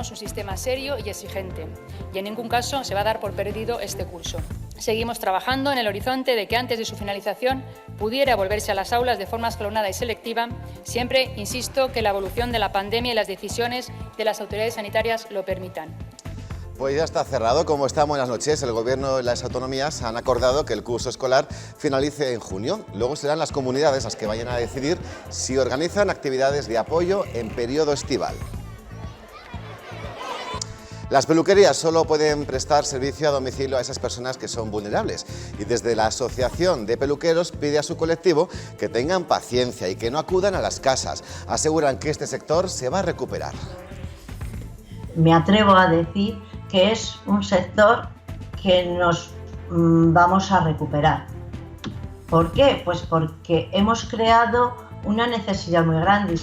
queremos un sistema serio y exigente, y en ningún caso se va a dar por perdido este curso. Seguimos trabajando en el horizonte de que antes de su finalización pudiera volverse a las aulas de forma escalonada y selectiva, siempre, insisto, que la evolución de la pandemia y las decisiones de las autoridades sanitarias lo permitan. Pues ya está cerrado. Como está, buenas noches. El Gobierno y las autonomías han acordado que el curso escolar finalice en junio. Luego serán las comunidades las que vayan a decidir si organizan actividades de apoyo en periodo estival. Las peluquerías solo pueden prestar servicio a domicilio a esas personas que son vulnerables y desde la Asociación de Peluqueros pide a su colectivo que tengan paciencia y que no acudan a las casas. Aseguran que este sector se va a recuperar. Me atrevo a decir que es un sector que nos vamos a recuperar. ¿Por qué? Pues porque hemos creado una necesidad muy grande.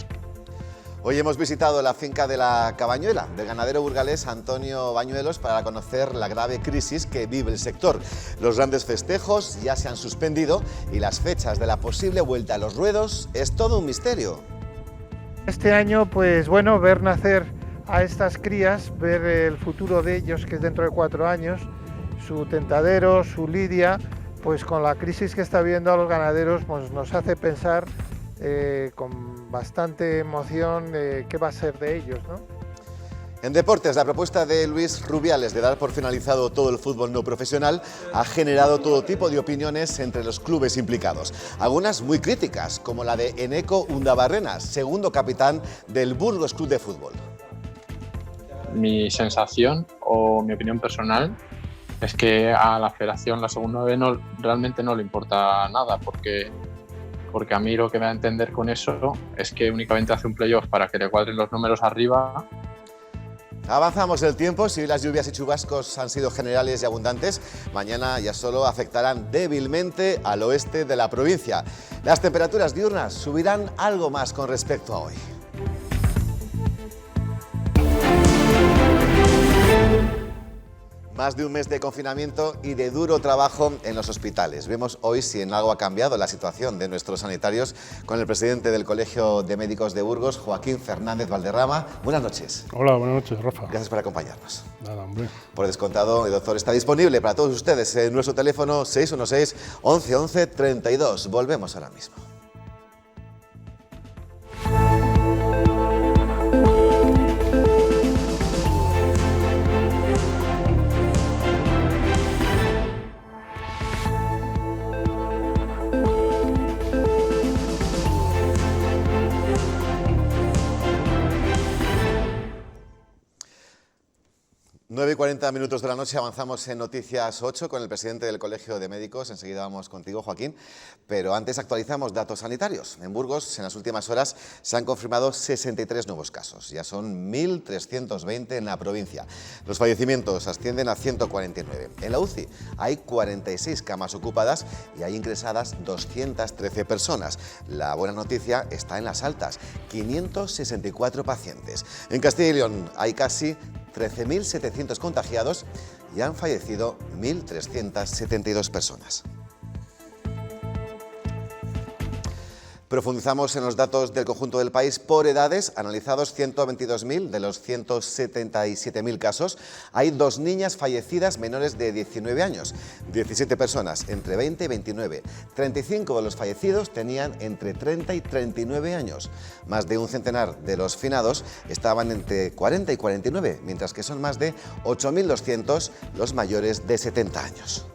Hoy hemos visitado la finca de la Cabañuela del ganadero burgalés Antonio Bañuelos para conocer la grave crisis que vive el sector. Los grandes festejos ya se han suspendido y las fechas de la posible vuelta a los ruedos es todo un misterio. Este año, pues bueno, ver nacer a estas crías, ver el futuro de ellos, que es dentro de 4 años, su tentadero, su lidia, pues con la crisis que está viendo a los ganaderos, pues nos hace pensar con bastante emoción qué va a ser de ellos, ¿no? En deportes, la propuesta de Luis Rubiales de dar por finalizado todo el fútbol no profesional ha generado todo tipo de opiniones entre los clubes implicados. Algunas muy críticas, como la de Eneco Undabarrena, segundo capitán del Burgos Club de Fútbol. Mi sensación o mi opinión personal es que a la federación la segunda B realmente no le importa nada, porque a mí lo que me da a entender con eso es que únicamente hace un playoff para que le cuadren los números arriba. Avanzamos el tiempo. Si las lluvias y chubascos han sido generales y abundantes, mañana ya solo afectarán débilmente al oeste de la provincia. Las temperaturas diurnas subirán algo más con respecto a hoy. Más de un mes de confinamiento y de duro trabajo en los hospitales. Vemos hoy si en algo ha cambiado la situación de nuestros sanitarios con el presidente del Colegio de Médicos de Burgos, Joaquín Fernández Valderrama. Buenas noches. Hola, buenas noches, Rafa. Gracias por acompañarnos. Nada, hombre. Por descontado, el doctor está disponible para todos ustedes en nuestro teléfono 616 11 11 32. Volvemos ahora mismo. Nueve y 40 minutos de la noche, avanzamos en Noticias 8 con el presidente del Colegio de Médicos. Enseguida vamos contigo, Joaquín. Pero antes actualizamos datos sanitarios. En Burgos, en las últimas horas, se han confirmado 63 nuevos casos. Ya son 1.320 en la provincia. Los fallecimientos ascienden a 149. En la UCI hay 46 camas ocupadas y hay ingresadas 213 personas. La buena noticia está en las altas, 564 pacientes. En Castilla y León hay casi 13.700 contagiados y han fallecido 1.372 personas. Profundizamos en los datos del conjunto del país por edades, analizados 122.000 de los 177.000 casos. Hay 2 niñas fallecidas menores de 19 años, 17 personas entre 20 y 29. 35 de los fallecidos tenían entre 30 y 39 años. Más de un centenar de los finados estaban entre 40 y 49, mientras que son más de 8.200 los mayores de 70 años.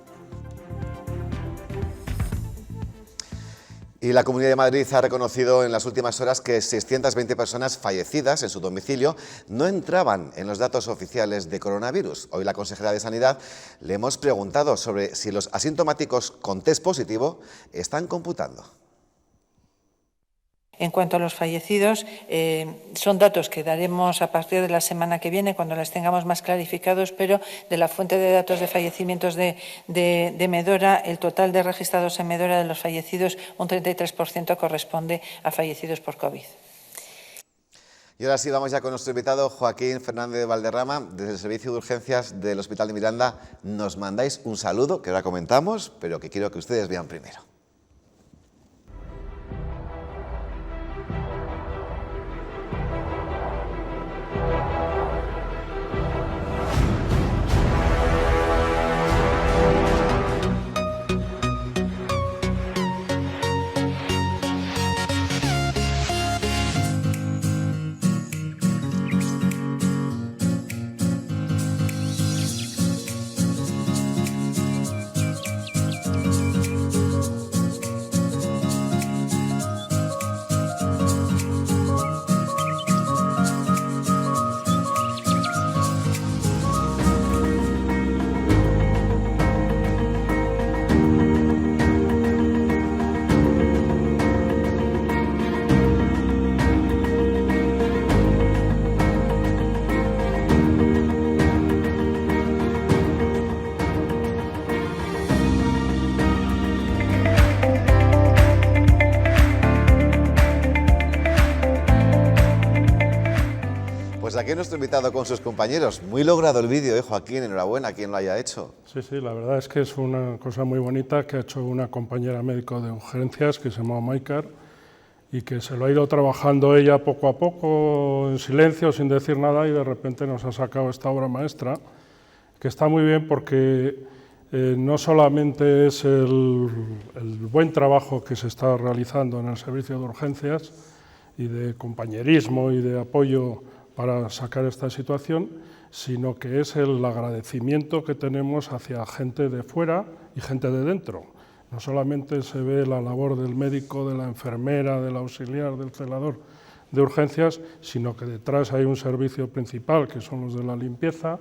Y la Comunidad de Madrid ha reconocido en las últimas horas que 620 personas fallecidas en su domicilio no entraban en los datos oficiales de coronavirus. Hoy la consejera de Sanidad le hemos preguntado sobre si los asintomáticos con test positivo están computando. En cuanto a los fallecidos, son datos que daremos a partir de la semana que viene, cuando las tengamos más clarificados, pero de la fuente de datos de fallecimientos de Medora, el total de registrados en Medora de los fallecidos, un 33% corresponde a fallecidos por COVID. Y ahora sí, vamos ya con nuestro invitado, Joaquín Fernández Valderrama, desde el Servicio de Urgencias del Hospital de Miranda. Nos mandáis un saludo, que ahora comentamos, pero que quiero que ustedes vean primero. aquí nuestro invitado con sus compañeros. Muy logrado el vídeo, Joaquín, enhorabuena a quien lo haya hecho. Sí, sí, la verdad es que es una cosa muy bonita que ha hecho una compañera médico de urgencias que se llama Maikar y que se lo ha ido trabajando ella poco a poco, en silencio, sin decir nada, y de repente nos ha sacado esta obra maestra, que está muy bien porque no solamente es el buen trabajo que se está realizando en el servicio de urgencias y de compañerismo y de apoyo para sacar esta situación, sino que es el agradecimiento que tenemos hacia gente de fuera y gente de dentro. No solamente se ve la labor del médico, de la enfermera, del auxiliar, del celador de urgencias, sino que detrás hay un servicio principal, que son los de la limpieza,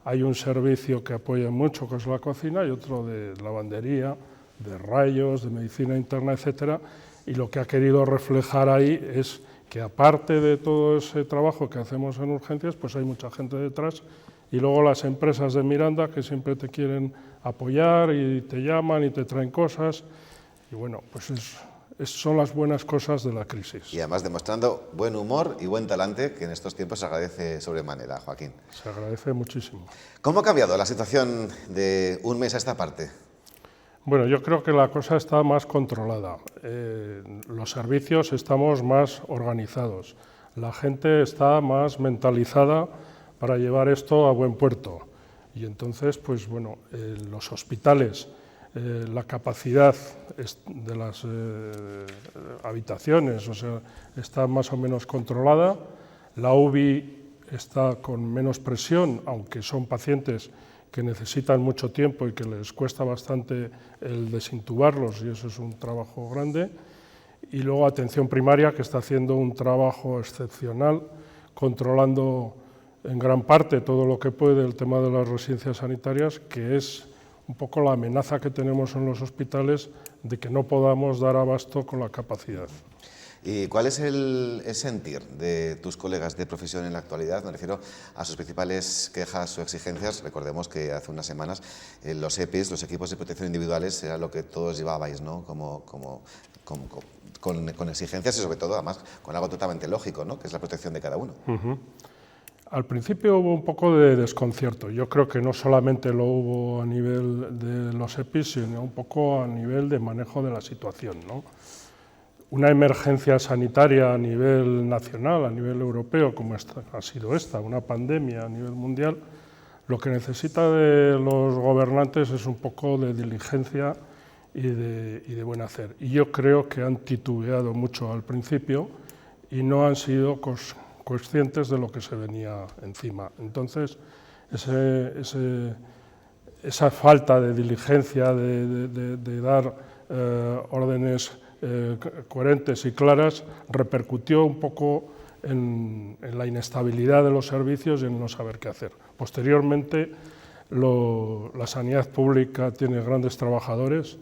hay un servicio que apoya mucho, que es la cocina, y otro de lavandería, de rayos, de medicina interna, etcétera. Y lo que ha querido reflejar ahí es que aparte de todo ese trabajo que hacemos en urgencias, pues hay mucha gente detrás, y luego las empresas de Miranda que siempre te quieren apoyar y te llaman y te traen cosas, y bueno, pues son las buenas cosas de la crisis. Y además demostrando buen humor y buen talante, que en estos tiempos se agradece sobremanera, Joaquín. Se agradece muchísimo. ¿Cómo ha cambiado la situación de un mes a esta parte? Bueno, yo creo que la cosa está más controlada. Los servicios estamos más organizados. La gente está más mentalizada para llevar esto a buen puerto. Y entonces, pues bueno, los hospitales, la capacidad de las habitaciones, o sea, está más o menos controlada. La UBI está con menos presión, aunque son pacientes que necesitan mucho tiempo y que les cuesta bastante el desintubarlos, y eso es un trabajo grande. Y luego atención primaria, que está haciendo un trabajo excepcional, controlando en gran parte todo lo que puede el tema de las residencias sanitarias, que es un poco la amenaza que tenemos en los hospitales de que no podamos dar abasto con la capacidad. ¿Y cuál es el sentir de tus colegas de profesión en la actualidad? Me refiero a sus principales quejas o exigencias. Recordemos que hace unas semanas los EPIs, los equipos de protección individuales, era lo que todos llevabais, ¿no? Con exigencias y sobre todo, además, con algo totalmente lógico, ¿no? Que es la protección de cada uno. Al principio hubo un poco de desconcierto. Yo creo que no solamente lo hubo a nivel de los EPIs, sino un poco a nivel de manejo de la situación, ¿no? Una emergencia sanitaria a nivel nacional, a nivel europeo, como ha sido esta, una pandemia a nivel mundial, lo que necesita de los gobernantes es un poco de diligencia y de buen hacer. Y yo creo que han titubeado mucho al principio y no han sido conscientes de lo que se venía encima. Entonces, esa falta de diligencia, de dar órdenes coherentes y claras, repercutió un poco en la inestabilidad de los servicios y en no saber qué hacer. Posteriormente, la sanidad pública tiene grandes trabajadores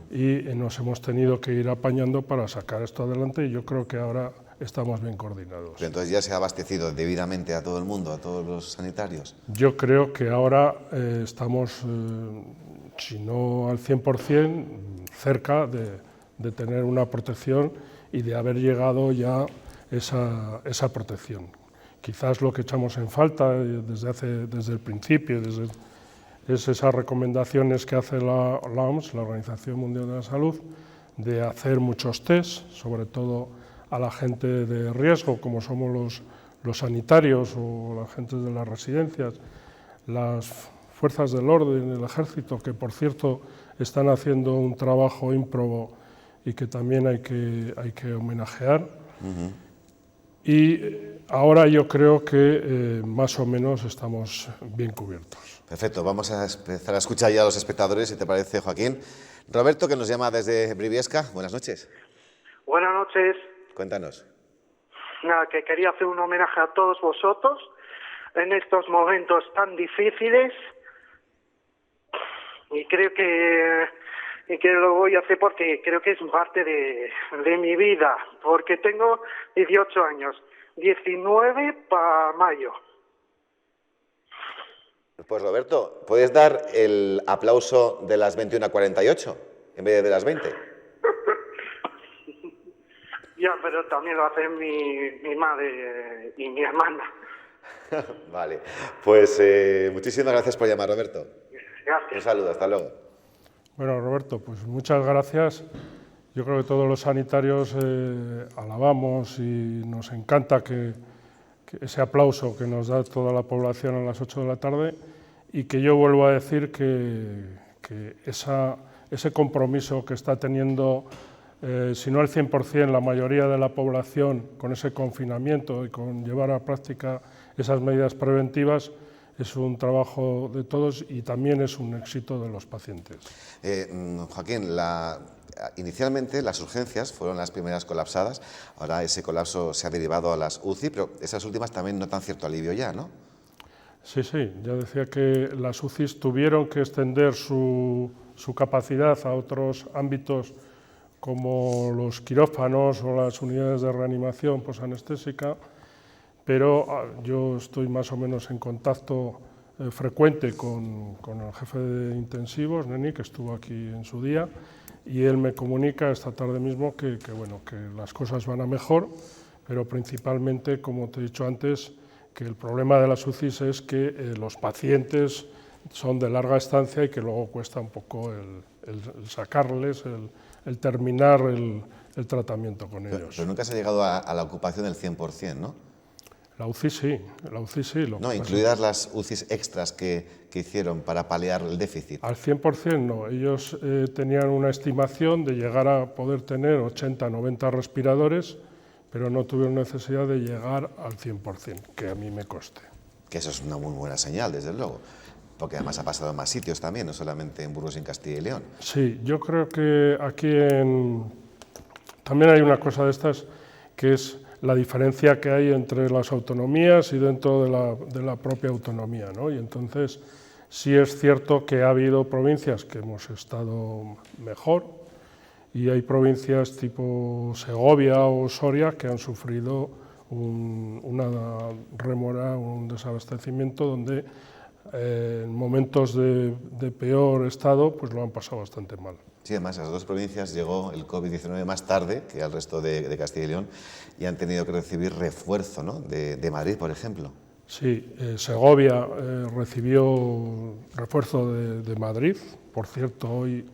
y nos hemos tenido que ir apañando para sacar esto adelante, y yo creo que ahora estamos bien coordinados. Pero entonces ya se ha abastecido debidamente a todo el mundo, a todos los sanitarios. Yo creo que ahora estamos, si no al 100%, cerca de tener una protección y de haber llegado ya esa protección. Quizás lo que echamos en falta desde el principio es esas recomendaciones que hace la OMS, la Organización Mundial de la Salud, de hacer muchos test, sobre todo a la gente de riesgo, como somos los sanitarios o la gente de las residencias, las fuerzas del orden, el ejército, que por cierto están haciendo un trabajo ímprobo y que también hay que homenajear. Y ahora yo creo que más o menos estamos bien cubiertos. Perfecto, vamos a empezar a escuchar ya a los espectadores, si te parece, Joaquín. Roberto, que nos llama desde Briviesca, buenas noches. Buenas noches. Cuéntanos. Nada, que quería hacer un homenaje a todos vosotros en estos momentos tan difíciles, y creo que lo voy a hacer porque creo que es parte de mi vida, porque tengo 18 años, 19 para mayo. Pues Roberto, ¿puedes dar el aplauso de las 21:48 en vez de las 20? Ya, pero también lo hacen mi madre y mi hermana. Vale, pues muchísimas gracias por llamar, Roberto. Gracias. Un saludo, hasta luego. Bueno, Roberto, pues muchas gracias. Yo creo que todos los sanitarios alabamos y nos encanta que ese aplauso que nos da toda la población a las 8 de la tarde, y que yo vuelvo a decir que ese compromiso que está teniendo, si no el 100%, la mayoría de la población con ese confinamiento y con llevar a práctica esas medidas preventivas, es un trabajo de todos y también es un éxito de los pacientes. Joaquín, inicialmente las urgencias fueron las primeras colapsadas, ahora ese colapso se ha derivado a las UCI, pero esas últimas también notan cierto alivio ya, ¿no? Sí, ya decía que las UCIs tuvieron que extender su capacidad a otros ámbitos como los quirófanos o las unidades de reanimación posanestésica, pero yo estoy más o menos en contacto frecuente con el jefe de intensivos, Neni, que estuvo aquí en su día, y él me comunica esta tarde mismo que las cosas van a mejor, pero principalmente, como te he dicho antes, que el problema de las UCIs es que los pacientes son de larga estancia y que luego cuesta un poco el sacarles, el terminar el tratamiento con ellos. Pero nunca se ha llegado a la ocupación del 100%, ¿no? La UCI sí. No, incluidas las UCIs extras que hicieron para paliar el déficit. Al 100% no. Ellos tenían una estimación de llegar a poder tener 80, 90 respiradores, pero no tuvieron necesidad de llegar al 100%, que a mí me conste. Que eso es una muy buena señal, desde luego, porque además ha pasado en más sitios también, no solamente en Burgos y en Castilla y León. Sí, yo creo que aquí también hay una cosa de estas, que es la diferencia que hay entre las autonomías y dentro de la propia autonomía, ¿no? Y entonces sí es cierto que ha habido provincias que hemos estado mejor y hay provincias tipo Segovia o Soria que han sufrido una rémora, un desabastecimiento donde en momentos de peor estado pues lo han pasado bastante mal. Sí, además a las dos provincias llegó el COVID-19 más tarde que al resto de Castilla y León y han tenido que recibir refuerzo, ¿no?, de Madrid, por ejemplo. Sí, Segovia recibió refuerzo de Madrid. Por cierto, hoy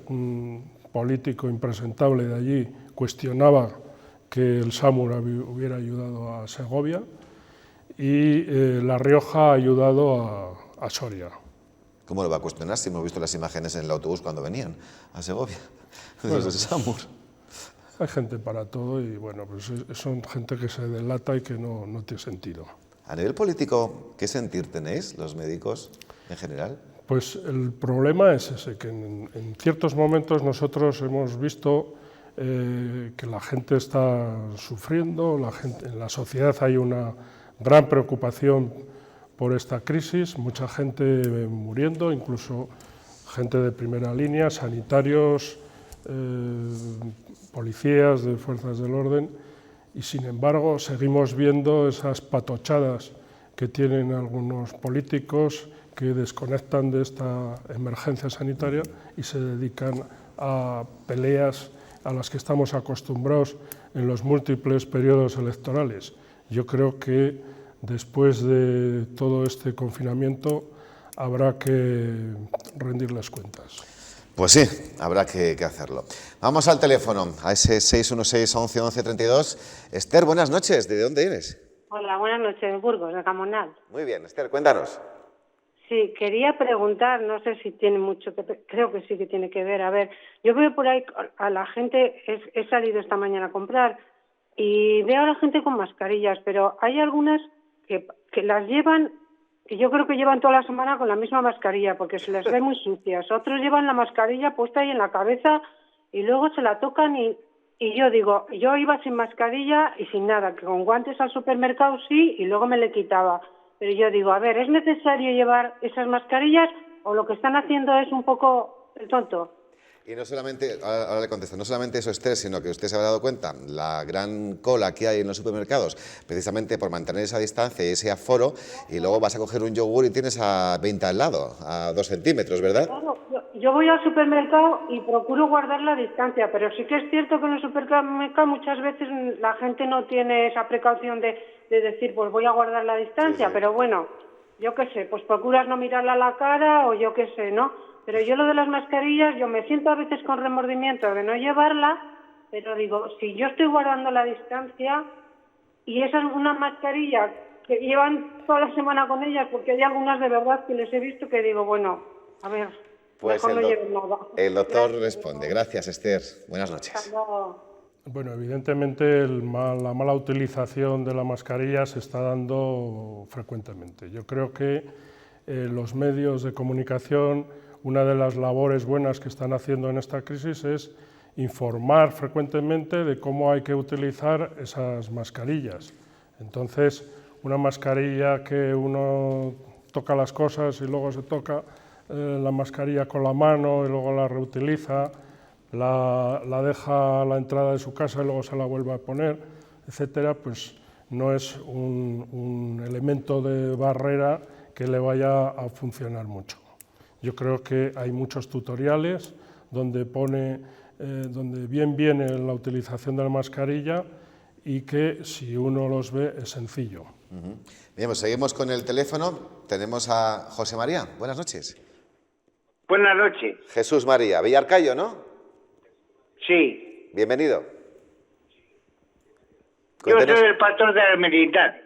un político impresentable de allí cuestionaba que el SAMUR hubiera ayudado a Segovia y La Rioja ha ayudado a Soria. ¿Cómo lo va a cuestionar si hemos visto las imágenes en el autobús cuando venían a Segovia? Bueno, SAMUR. Hay gente para todo y bueno, pues son gente que se delata y que no tiene sentido. A nivel político, ¿qué sentir tenéis los médicos en general? Pues el problema es ese, que en ciertos momentos nosotros hemos visto que la gente está sufriendo, en la sociedad hay una gran preocupación por esta crisis, mucha gente muriendo, incluso gente de primera línea, sanitarios, policías de fuerzas del orden, y sin embargo seguimos viendo esas patochadas que tienen algunos políticos que desconectan de esta emergencia sanitaria y se dedican a peleas a las que estamos acostumbrados en los múltiples periodos electorales. Yo creo que después de todo este confinamiento habrá que rendirles cuentas. Pues sí, habrá que hacerlo. Vamos al teléfono, a ese 616 11 11 32. Esther, buenas noches, ¿de dónde eres? Hola, buenas noches, de Burgos, de Camonal. Muy bien, Esther, cuéntanos. Sí, quería preguntar, no sé si tiene mucho creo que sí que tiene que ver. A ver, yo veo por ahí a la gente, he salido esta mañana a comprar y veo a la gente con mascarillas, pero hay algunas que las llevan, que yo creo que llevan toda la semana con la misma mascarilla porque se les ve muy sucias. Otros llevan la mascarilla puesta ahí en la cabeza y luego se la tocan y yo digo, yo iba sin mascarilla y sin nada, que con guantes al supermercado sí y luego me le quitaba. Pero yo digo, a ver, ¿es necesario llevar esas mascarillas o lo que están haciendo es un poco el tonto? Y no solamente, ahora le contesto, no solamente eso, Esther, sino que usted se habrá dado cuenta, la gran cola que hay en los supermercados, precisamente por mantener esa distancia y ese aforo, y luego vas a coger un yogur y tienes a 20 al lado, a 2 centímetros, ¿verdad? Claro, yo voy al supermercado y procuro guardar la distancia, pero sí que es cierto que en el supermercado muchas veces la gente no tiene esa precaución de decir, pues voy a guardar la distancia, pero bueno, yo qué sé, pues procuras no mirarla a la cara o yo qué sé, ¿no? Pero yo lo de las mascarillas, yo me siento a veces con remordimiento de no llevarla, pero digo, si yo estoy guardando la distancia y esa es una mascarilla que llevan toda la semana con ellas, porque hay algunas de verdad que les he visto que digo, bueno, a ver, pues mejor no lleven nada. El doctor responde. Gracias, Esther. Buenas noches. Bueno, evidentemente la mala utilización de la mascarilla se está dando frecuentemente. Yo creo que los medios de comunicación, una de las labores buenas que están haciendo en esta crisis es informar frecuentemente de cómo hay que utilizar esas mascarillas. Entonces, una mascarilla que uno toca las cosas y luego se toca la mascarilla con la mano y luego la reutiliza, la deja a la entrada de su casa y luego se la vuelve a poner, etcétera, pues no es un elemento de barrera que le vaya a funcionar mucho. Yo creo que hay muchos tutoriales donde donde bien viene la utilización de la mascarilla y que si uno los ve es sencillo. Bien, pues seguimos con el teléfono. Tenemos a José María. Buenas noches. Buenas noches. Jesús María. Villarcayo, ¿no? Sí. Bienvenido. Yo soy el pastor de las militares.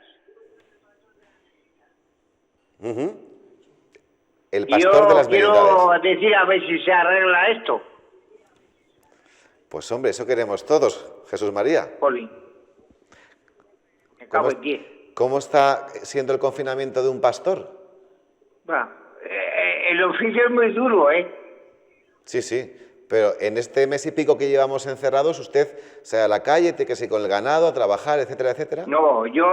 El pastor de las militares. Quiero decir a ver si se arregla esto. Pues hombre, eso queremos todos, Jesús María. Poli. Me cago en 10. ¿Cómo está siendo el confinamiento de un pastor? El oficio es muy duro, ¿eh? Sí, sí, pero en este mes y pico que llevamos encerrados, usted sale a la calle, tiene que ir con el ganado, a trabajar, etcétera, etcétera. No, yo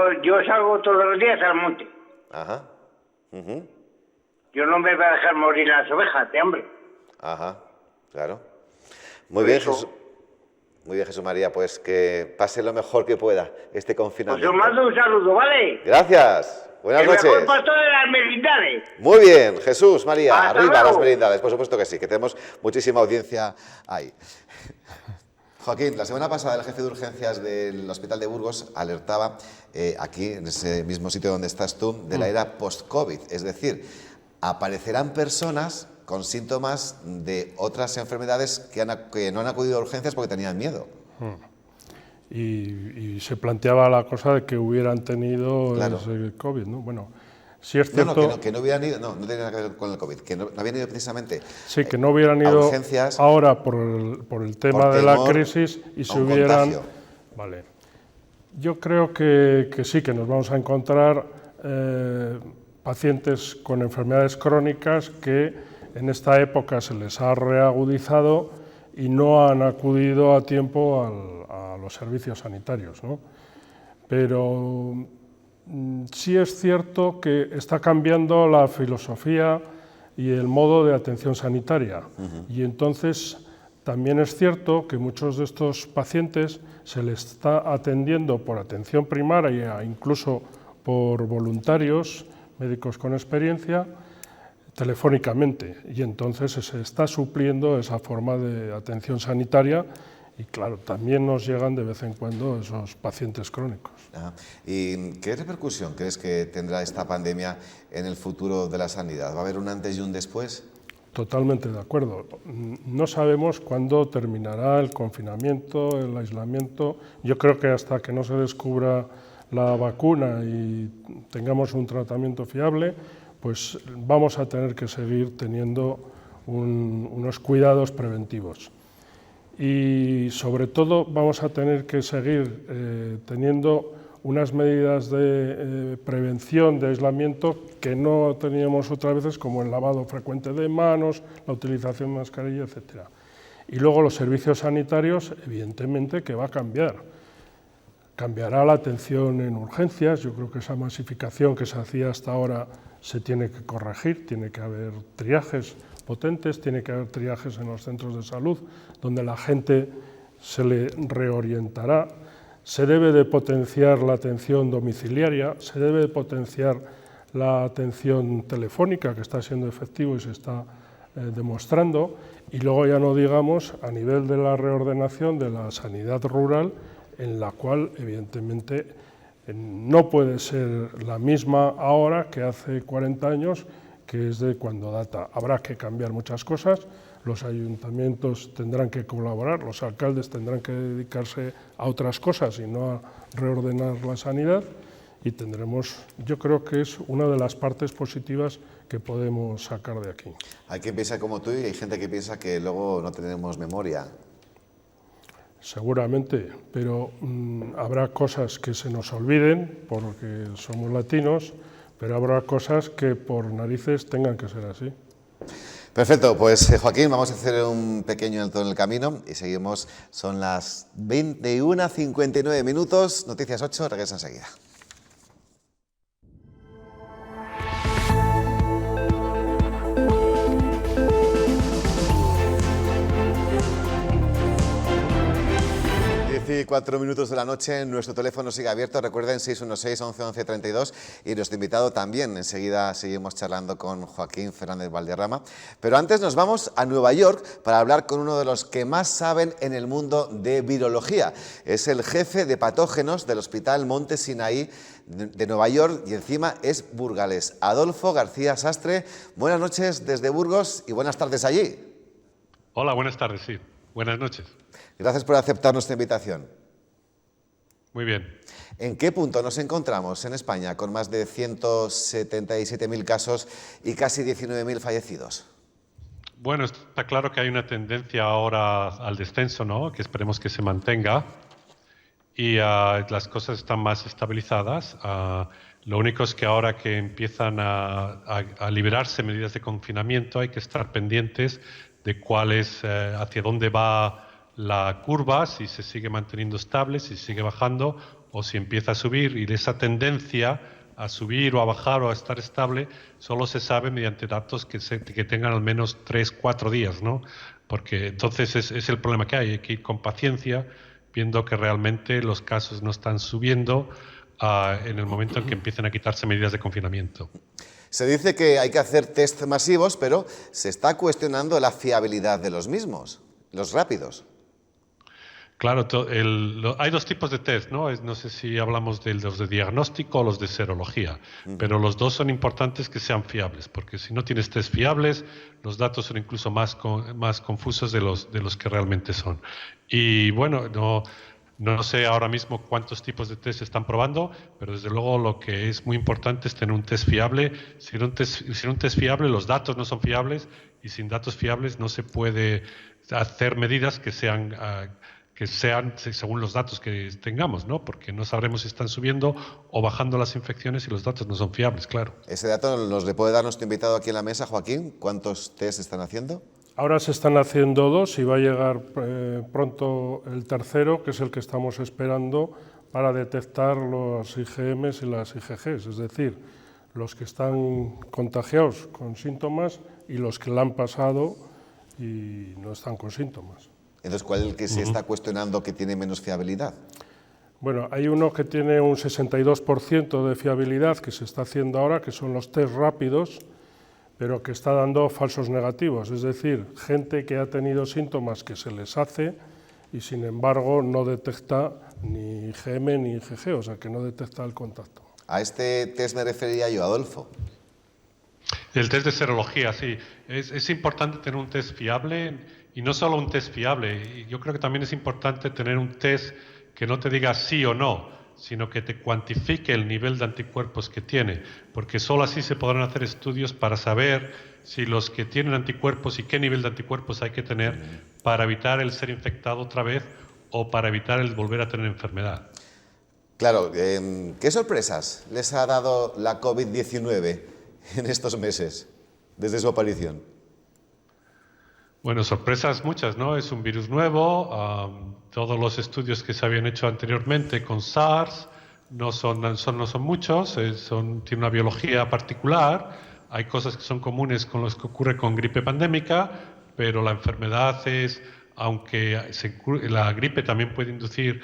salgo todos los días al monte. Ajá. Yo no me voy a dejar morir las ovejas de hambre. Ajá, claro. Muy bien, Jesús. Muy bien, Jesús María, pues que pase lo mejor que pueda este confinamiento. Pues os mando un saludo, ¿vale? Gracias. Buenas noches. El mejor pastor de las merindades. Muy bien, Jesús María. Hasta Arriba luego. las merindades, por supuesto que sí, que tenemos muchísima audiencia ahí. Joaquín, la semana pasada el jefe de urgencias del Hospital de Burgos alertaba aquí, en ese mismo sitio donde estás tú, de la era post-COVID. Es decir, aparecerán personas con síntomas de otras enfermedades que no han acudido a urgencias porque tenían miedo. Y se planteaba la cosa de que hubieran tenido el COVID, ¿no? Bueno, sí es cierto... que no hubieran ido, no tiene nada que ver con el COVID, que no habían ido precisamente sí, que no hubieran ido a urgencias ahora por el tema de la crisis y se hubieran... contagio. Vale. Yo creo que sí, que nos vamos a encontrar pacientes con enfermedades crónicas que en esta época se les ha reagudizado y no han acudido a tiempo a los servicios sanitarios, ¿no? Pero sí es cierto que está cambiando la filosofía y el modo de atención sanitaria. Y entonces también es cierto que muchos de estos pacientes se les está atendiendo por atención primaria, incluso por voluntarios, médicos con experiencia, telefónicamente, y entonces se está supliendo esa forma de atención sanitaria y claro, también nos llegan de vez en cuando esos pacientes crónicos. ¿Y qué repercusión crees que tendrá esta pandemia en el futuro de la sanidad? ¿Va a haber un antes y un después? Totalmente de acuerdo. No sabemos cuándo terminará el confinamiento, el aislamiento. Yo creo que hasta que no se descubra la vacuna y tengamos un tratamiento fiable, pues vamos a tener que seguir teniendo unos cuidados preventivos. Y sobre todo vamos a tener que seguir teniendo unas medidas de prevención, de aislamiento, que no teníamos otras veces, como el lavado frecuente de manos, la utilización de mascarilla, etc. Y luego los servicios sanitarios, evidentemente que va a cambiar. Cambiará la atención en urgencias, yo creo que esa masificación que se hacía hasta ahora se tiene que corregir, tiene que haber triajes potentes, tiene que haber triajes en los centros de salud, donde la gente se le reorientará, se debe de potenciar la atención domiciliaria, se debe de potenciar la atención telefónica, que está siendo efectivo y se está demostrando, y luego ya no digamos a nivel de la reordenación de la sanidad rural, en la cual evidentemente no puede ser la misma ahora que hace 40 años, que es de cuando data. Habrá que cambiar muchas cosas, los ayuntamientos tendrán que colaborar, los alcaldes tendrán que dedicarse a otras cosas y no a reordenar la sanidad, y tendremos, yo creo que es una de las partes positivas que podemos sacar de aquí. Hay quien piensa como tú y hay gente que piensa que luego no tenemos memoria. Seguramente, pero habrá cosas que se nos olviden porque somos latinos, pero habrá cosas que por narices tengan que ser así. Perfecto, pues Joaquín, vamos a hacer un pequeño alto en el camino y seguimos. Son las 21:59 minutos, Noticias 8, regresa enseguida. Y 4 minutos de la noche, nuestro teléfono sigue abierto, recuerden 616-11-11-32 y nuestro invitado también. Enseguida seguimos charlando con Joaquín Fernández Valderrama, pero antes nos vamos a Nueva York para hablar con uno de los que más saben en el mundo de virología. Es el jefe de patógenos del Hospital Monte Sinaí de Nueva York y encima es burgalés. Adolfo García Sastre, buenas noches desde Burgos y buenas tardes allí. Hola, buenas tardes, sí. Buenas noches. Gracias por aceptar nuestra invitación. Muy bien. ¿En qué punto nos encontramos en España con más de 177.000 casos y casi 19.000 fallecidos? Bueno, está claro que hay una tendencia ahora al descenso, ¿no? Que esperemos que se mantenga y las cosas están más estabilizadas. Lo único es que ahora que empiezan a liberarse medidas de confinamiento hay que estar pendientes de hacia dónde va la curva, si se sigue manteniendo estable, si sigue bajando o si empieza a subir, y de esa tendencia a subir o a bajar o a estar estable solo se sabe mediante datos que tengan al menos 3-4 días, ¿no? Porque entonces es el problema que hay que ir con paciencia viendo que realmente los casos no están subiendo en el momento en que empiecen a quitarse medidas de confinamiento. Se dice que hay que hacer test masivos, pero se está cuestionando la fiabilidad de los mismos, los rápidos. Claro, hay dos tipos de test, ¿no? No sé si hablamos de los de diagnóstico o los de serología, pero los dos son importantes que sean fiables, porque si no tienes test fiables, los datos son incluso más confusos de los que realmente son. Y bueno, no sé ahora mismo cuántos tipos de test se están probando, pero desde luego lo que es muy importante es tener un test fiable. Sin un test fiable, los datos no son fiables, y sin datos fiables no se puede hacer medidas que sean según los datos que tengamos, ¿no? Porque no sabremos si están subiendo o bajando las infecciones y los datos no son fiables, claro. Ese dato nos le puede dar nuestro invitado aquí en la mesa, Joaquín. ¿Cuántos test están haciendo? Ahora se están haciendo 2 y va a llegar pronto el tercero, que es el que estamos esperando para detectar los IgMs y las IgGs, es decir, los que están contagiados con síntomas y los que la han pasado y no están con síntomas. Entonces, ¿cuál es el que se está cuestionando que tiene menos fiabilidad? Bueno, hay uno que tiene un 62% de fiabilidad que se está haciendo ahora, que son los test rápidos, pero que está dando falsos negativos, es decir, gente que ha tenido síntomas que se les hace y sin embargo no detecta ni IgM ni IgG, o sea que no detecta el contacto. A este test me refería yo, Adolfo. El test de serología, sí. Es importante tener un test fiable y no solo un test fiable. Yo creo que también es importante tener un test que no te diga sí o no, sino que te cuantifique el nivel de anticuerpos que tiene, porque solo así se podrán hacer estudios para saber si los que tienen anticuerpos y qué nivel de anticuerpos hay que tener para evitar el ser infectado otra vez o para evitar el volver a tener enfermedad. Claro, ¿qué sorpresas les ha dado la COVID-19 en estos meses, desde su aparición? Bueno, sorpresas muchas, ¿no? Es un virus nuevo, todos los estudios que se habían hecho anteriormente con SARS no son muchos, tiene una biología particular, hay cosas que son comunes con los que ocurre con gripe pandémica, pero la enfermedad es, aunque la gripe también puede inducir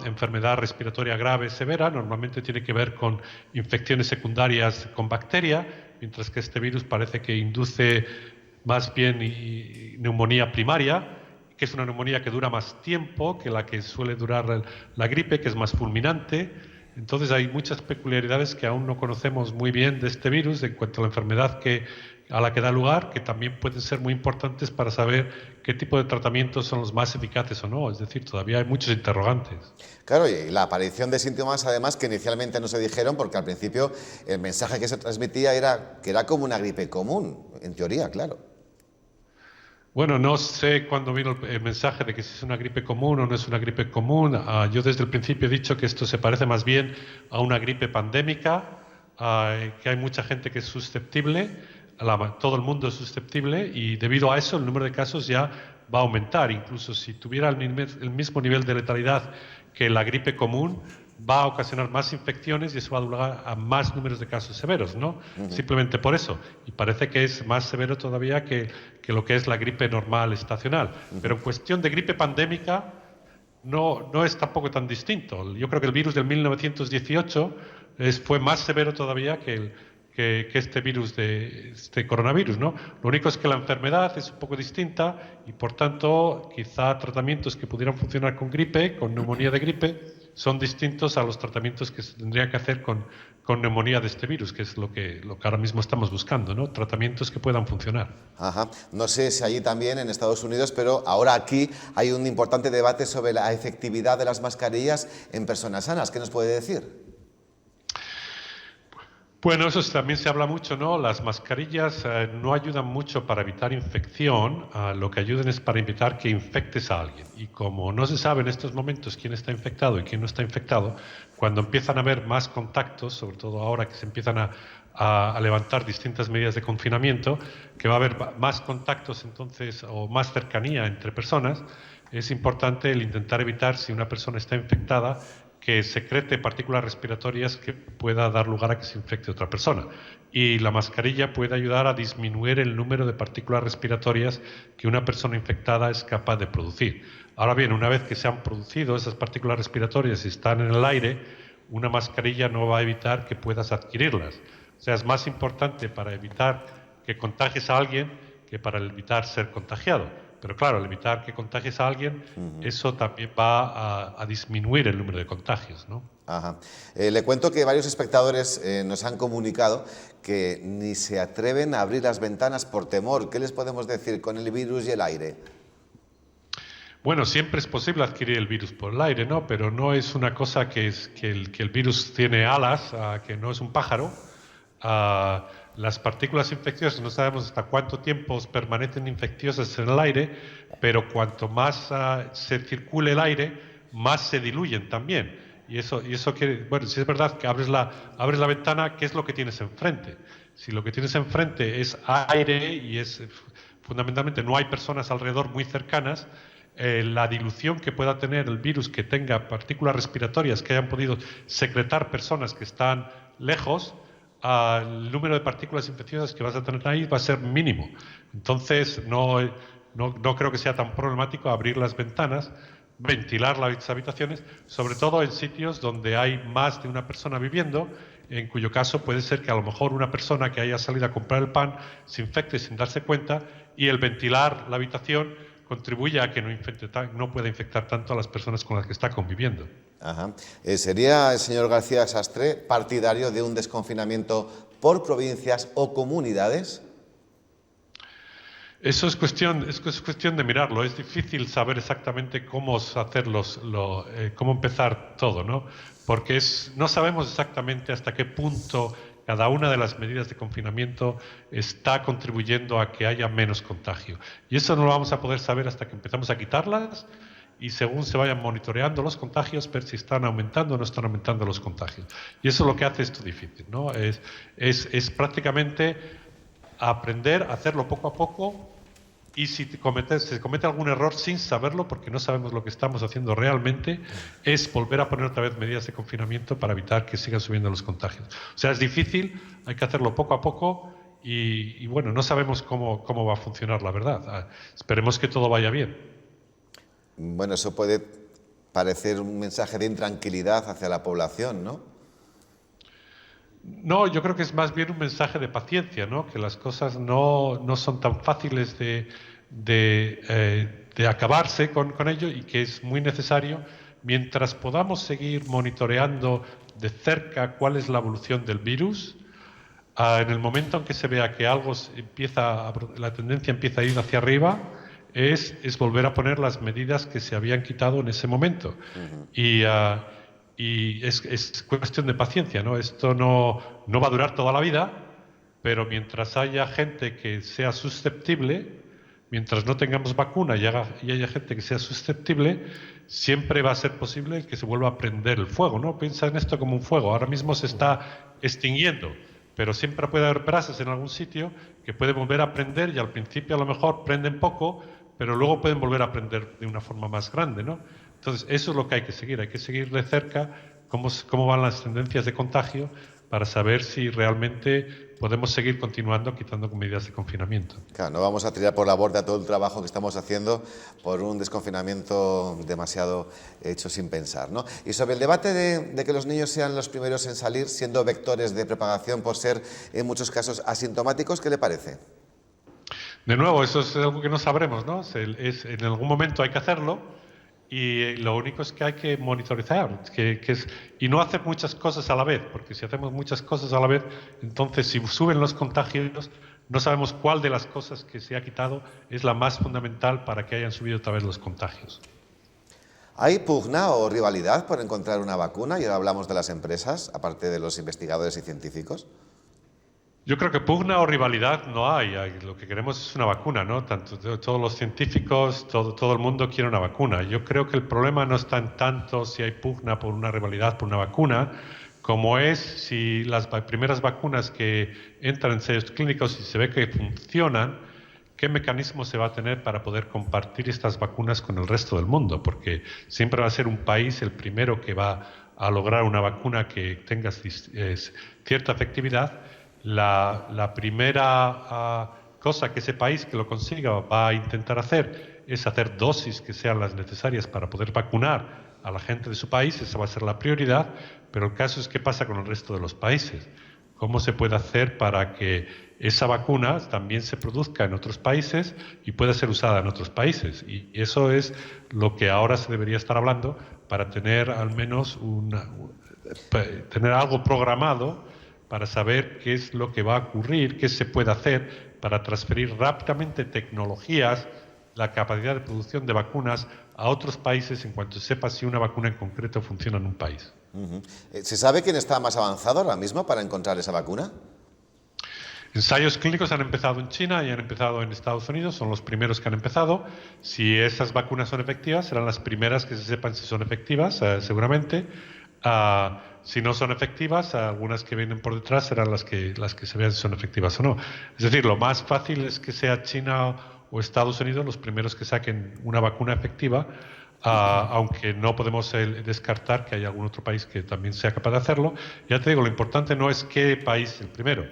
enfermedad respiratoria grave, severa, normalmente tiene que ver con infecciones secundarias con bacteria, mientras que este virus parece que induce más bien neumonía primaria, que es una neumonía que dura más tiempo que la que suele durar la gripe, que es más fulminante. Entonces hay muchas peculiaridades que aún no conocemos muy bien de este virus en cuanto a la enfermedad a la que da lugar, que también pueden ser muy importantes para saber qué tipo de tratamientos son los más eficaces o no. Es decir, todavía hay muchos interrogantes. Claro, y la aparición de síntomas, además, que inicialmente no se dijeron, porque al principio el mensaje que se transmitía era que era como una gripe común, en teoría, claro. Bueno, no sé cuándo vino el mensaje de que si es una gripe común o no es una gripe común. Yo desde el principio he dicho que esto se parece más bien a una gripe pandémica, que hay mucha gente que es susceptible, todo el mundo es susceptible, y debido a eso el número de casos ya va a aumentar. Incluso si tuviera el mismo nivel de letalidad que la gripe común, va a ocasionar más infecciones y eso va a dar lugar a más números de casos severos, ¿no? Simplemente por eso. Y parece que es más severo todavía que lo que es la gripe normal estacional. Pero en cuestión de gripe pandémica no es tampoco tan distinto. Yo creo que el virus del 1918 fue más severo todavía que este virus este coronavirus, ¿no? Lo único es que la enfermedad es un poco distinta y, por tanto, quizá tratamientos que pudieran funcionar con gripe, con neumonía de gripe, son distintos a los tratamientos que se tendría que hacer con neumonía de este virus, que es lo que ahora mismo estamos buscando, ¿no? Tratamientos que puedan funcionar. Ajá. No sé si allí también, en Estados Unidos, pero ahora aquí hay un importante debate sobre la efectividad de las mascarillas en personas sanas. ¿Qué nos puede decir? Bueno, eso también se habla mucho, ¿no? Las mascarillas no ayudan mucho para evitar infección, lo que ayudan es para evitar que infectes a alguien. Y como no se sabe en estos momentos quién está infectado y quién no está infectado, cuando empiezan a haber más contactos, sobre todo ahora que se empiezan a levantar distintas medidas de confinamiento, que va a haber más contactos entonces o más cercanía entre personas, es importante el intentar evitar, si una persona está infectada, que secrete partículas respiratorias que pueda dar lugar a que se infecte otra persona. Y la mascarilla puede ayudar a disminuir el número de partículas respiratorias que una persona infectada es capaz de producir. Ahora bien, una vez que se han producido esas partículas respiratorias y están en el aire, una mascarilla no va a evitar que puedas adquirirlas. O sea, es más importante para evitar que contagies a alguien que para evitar ser contagiado. Pero claro, al evitar que contagies a alguien, eso también va a disminuir el número de contagios, ¿no? Ajá. Le cuento que varios espectadores nos han comunicado que ni se atreven a abrir las ventanas por temor. ¿Qué les podemos decir con el virus y el aire? Bueno, siempre es posible adquirir el virus por el aire, ¿no? Pero no es una cosa que el virus tiene alas, que no es un pájaro. Las partículas infecciosas no sabemos hasta cuánto tiempo permanecen infecciosas en el aire, pero cuanto más se circule el aire, más se diluyen también. Y eso quiere, bueno, si es verdad que abres la ventana, ¿qué es lo que tienes enfrente? Si lo que tienes enfrente es aire y es fundamentalmente no hay personas alrededor muy cercanas, la dilución que pueda tener el virus que tenga partículas respiratorias que hayan podido secretar personas que están lejos, el número de partículas infecciosas que vas a tener ahí va a ser mínimo. Entonces no creo que sea tan problemático abrir las ventanas, ventilar las habitaciones, sobre todo en sitios donde hay más de una persona viviendo, en cuyo caso puede ser que a lo mejor una persona que haya salido a comprar el pan se infecte sin darse cuenta, y el ventilar la habitación contribuye a que no pueda infectar tanto a las personas con las que está conviviendo. Ajá. ¿Sería el señor García Sastre partidario de un desconfinamiento por provincias o comunidades? Eso es cuestión de mirarlo. Es difícil saber exactamente cómo hacerlo, cómo empezar todo, ¿no? Porque no sabemos exactamente hasta qué punto cada una de las medidas de confinamiento está contribuyendo a que haya menos contagio. Y eso no lo vamos a poder saber hasta que empezamos a quitarlas y según se vayan monitoreando los contagios, ver si están aumentando o no están aumentando los contagios. Y eso es lo que hace esto difícil, ¿no? Es prácticamente aprender a hacerlo poco a poco, y si se comete algún error sin saberlo, porque no sabemos lo que estamos haciendo realmente, es volver a poner otra vez medidas de confinamiento para evitar que sigan subiendo los contagios. O sea, es difícil, hay que hacerlo poco a poco y bueno, no sabemos cómo va a funcionar, la verdad. Esperemos que todo vaya bien. Bueno, eso puede parecer un mensaje de intranquilidad hacia la población, ¿no? No, yo creo que es más bien un mensaje de paciencia, ¿no? Que las cosas no son tan fáciles de acabarse con ello, y que es muy necesario, mientras podamos seguir monitoreando de cerca cuál es la evolución del virus. En el momento en que se vea que algo la tendencia empieza a ir hacia arriba, es volver a poner las medidas que se habían quitado en ese momento. Y es cuestión de paciencia, ¿no? Esto no va a durar toda la vida, pero mientras haya gente que sea susceptible, mientras no tengamos vacuna y haya gente que sea susceptible, siempre va a ser posible que se vuelva a prender el fuego, ¿no? Piensa en esto como un fuego. Ahora mismo se está extinguiendo, pero siempre puede haber brasas en algún sitio que pueden volver a prender, y al principio a lo mejor prenden poco, pero luego pueden volver a prender de una forma más grande, ¿no? Entonces, eso es lo que hay que seguir de cerca cómo van las tendencias de contagio, para saber si realmente podemos seguir continuando quitando medidas de confinamiento. Claro, no vamos a tirar por la borda todo el trabajo que estamos haciendo por un desconfinamiento demasiado hecho sin pensar, ¿no? Y sobre el debate de que los niños sean los primeros en salir, siendo vectores de propagación por ser en muchos casos asintomáticos, ¿qué le parece? De nuevo, eso es algo que no sabremos, ¿no? En algún momento hay que hacerlo. Y lo único es que hay que monitorizar, y no hacer muchas cosas a la vez, porque si hacemos muchas cosas a la vez, entonces si suben los contagios, no sabemos cuál de las cosas que se ha quitado es la más fundamental para que hayan subido otra vez los contagios. ¿Hay pugna o rivalidad por encontrar una vacuna? Y ahora hablamos de las empresas, aparte de los investigadores y científicos. Yo creo que pugna o rivalidad no hay. Lo que queremos es una vacuna, ¿no? Todos los científicos, todo el mundo quiere una vacuna. Yo creo que el problema no está en tanto si hay pugna por una rivalidad por una vacuna, como es si las primeras vacunas que entran en ensayos clínicos y se ve que funcionan, qué mecanismo se va a tener para poder compartir estas vacunas con el resto del mundo, porque siempre va a ser un país el primero que va a lograr una vacuna que tenga cierta efectividad. La primera cosa que ese país que lo consiga va a intentar hacer es hacer dosis que sean las necesarias para poder vacunar a la gente de su país. Esa va a ser la prioridad, pero el caso es qué pasa con el resto de los países. ¿Cómo se puede hacer para que esa vacuna también se produzca en otros países y pueda ser usada en otros países? Y eso es lo que ahora se debería estar hablando, para tener al menos tener algo programado para saber qué es lo que va a ocurrir, qué se puede hacer para transferir rápidamente tecnologías, la capacidad de producción de vacunas a otros países en cuanto se sepa si una vacuna en concreto funciona en un país. ¿Se sabe quién está más avanzado ahora mismo para encontrar esa vacuna? Ensayos clínicos han empezado en China y han empezado en Estados Unidos, son los primeros que han empezado. Si esas vacunas son efectivas, serán las primeras que se sepan si son efectivas, seguramente. Si no son efectivas, algunas que vienen por detrás serán las que se vean si son efectivas o no. Es decir, lo más fácil es que sea China o Estados Unidos los primeros que saquen una vacuna efectiva, aunque no podemos descartar que haya algún otro país que también sea capaz de hacerlo. Ya te digo, lo importante no es qué país es el primero.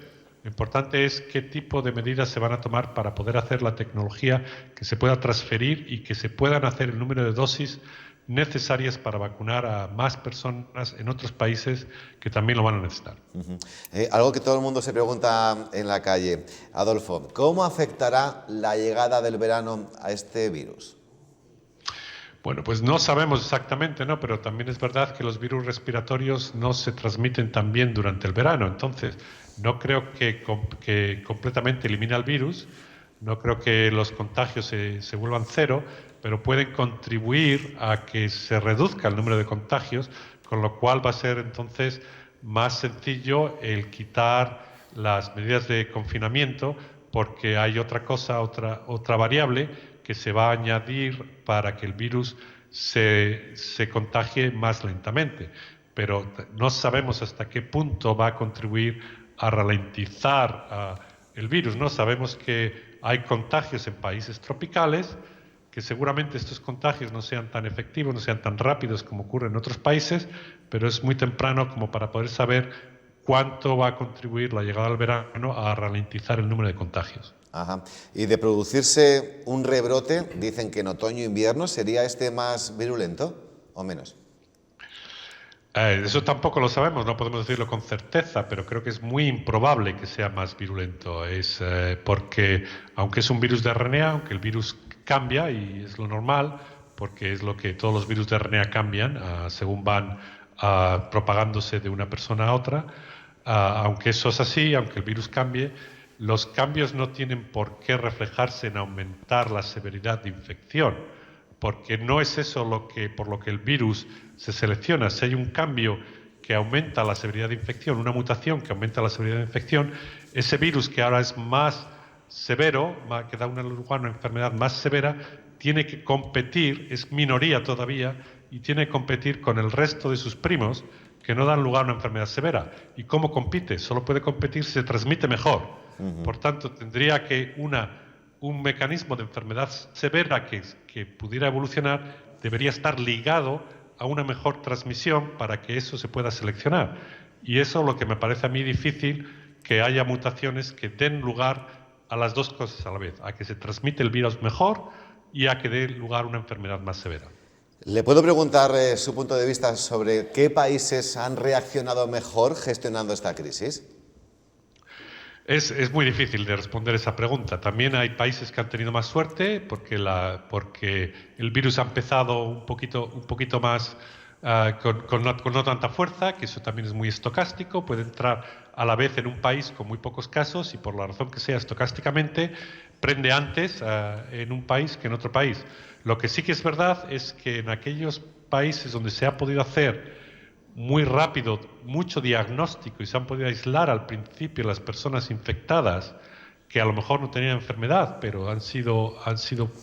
Lo importante es qué tipo de medidas se van a tomar para poder hacer la tecnología que se pueda transferir y que se puedan hacer el número de dosis necesarias para vacunar a más personas en otros países que también lo van a necesitar. Algo que todo el mundo se pregunta en la calle. Adolfo, ¿cómo afectará la llegada del verano a este virus? Bueno, pues no sabemos exactamente, ¿no? Pero también es verdad que los virus respiratorios no se transmiten tan bien durante el verano. Entonces, no creo que completamente elimine el virus, no creo que los contagios se vuelvan cero, pero pueden contribuir a que se reduzca el número de contagios, con lo cual va a ser entonces más sencillo el quitar las medidas de confinamiento, porque hay otra variable que se va a añadir para que el virus se contagie más lentamente. Pero no sabemos hasta qué punto va a contribuir a ralentizar el virus, ¿no? Sabemos que hay contagios en países tropicales, que seguramente estos contagios no sean tan efectivos, no sean tan rápidos como ocurre en otros países, pero es muy temprano como para poder saber cuánto va a contribuir la llegada del verano a ralentizar el número de contagios. Ajá. Y de producirse un rebrote, dicen que en otoño e invierno, ¿sería este más virulento o menos? Eso tampoco lo sabemos, no podemos decirlo con certeza, pero creo que es muy improbable que sea más virulento. Porque, aunque es un virus de RNA, aunque el virus cambia, y es lo normal, porque es lo que todos los virus de RNA cambian según van propagándose de una persona a otra, aunque eso es así, aunque el virus cambie, los cambios no tienen por qué reflejarse en aumentar la severidad de infección, porque no es eso por lo que el virus se selecciona. Si hay un cambio que aumenta la severidad de infección, una mutación que aumenta la severidad de infección, ese virus que ahora es más severo, que da lugar a una enfermedad más severa, tiene que competir, es minoría todavía, y tiene que competir con el resto de sus primos que no dan lugar a una enfermedad severa. ¿Y cómo compite? Solo puede competir si se transmite mejor. Por tanto, tendría que un mecanismo de enfermedad severa que pudiera evolucionar debería estar ligado a una mejor transmisión para que eso se pueda seleccionar. Y eso es lo que me parece a mí difícil, que haya mutaciones que den lugar a las dos cosas a la vez, a que se transmite el virus mejor y a que dé lugar a una enfermedad más severa. ¿Le puedo preguntar su punto de vista sobre qué países han reaccionado mejor gestionando esta crisis? Es muy difícil de responder esa pregunta. También hay países que han tenido más suerte porque el virus ha empezado un poquito más con no tanta fuerza, que eso también es muy estocástico, puede entrar a la vez en un país con muy pocos casos y por la razón que sea estocásticamente prende antes en un país que en otro país. Lo que sí que es verdad es que en aquellos países donde se ha podido hacer muy rápido mucho diagnóstico y se han podido aislar al principio las personas infectadas que a lo mejor no tenían enfermedad, pero han sido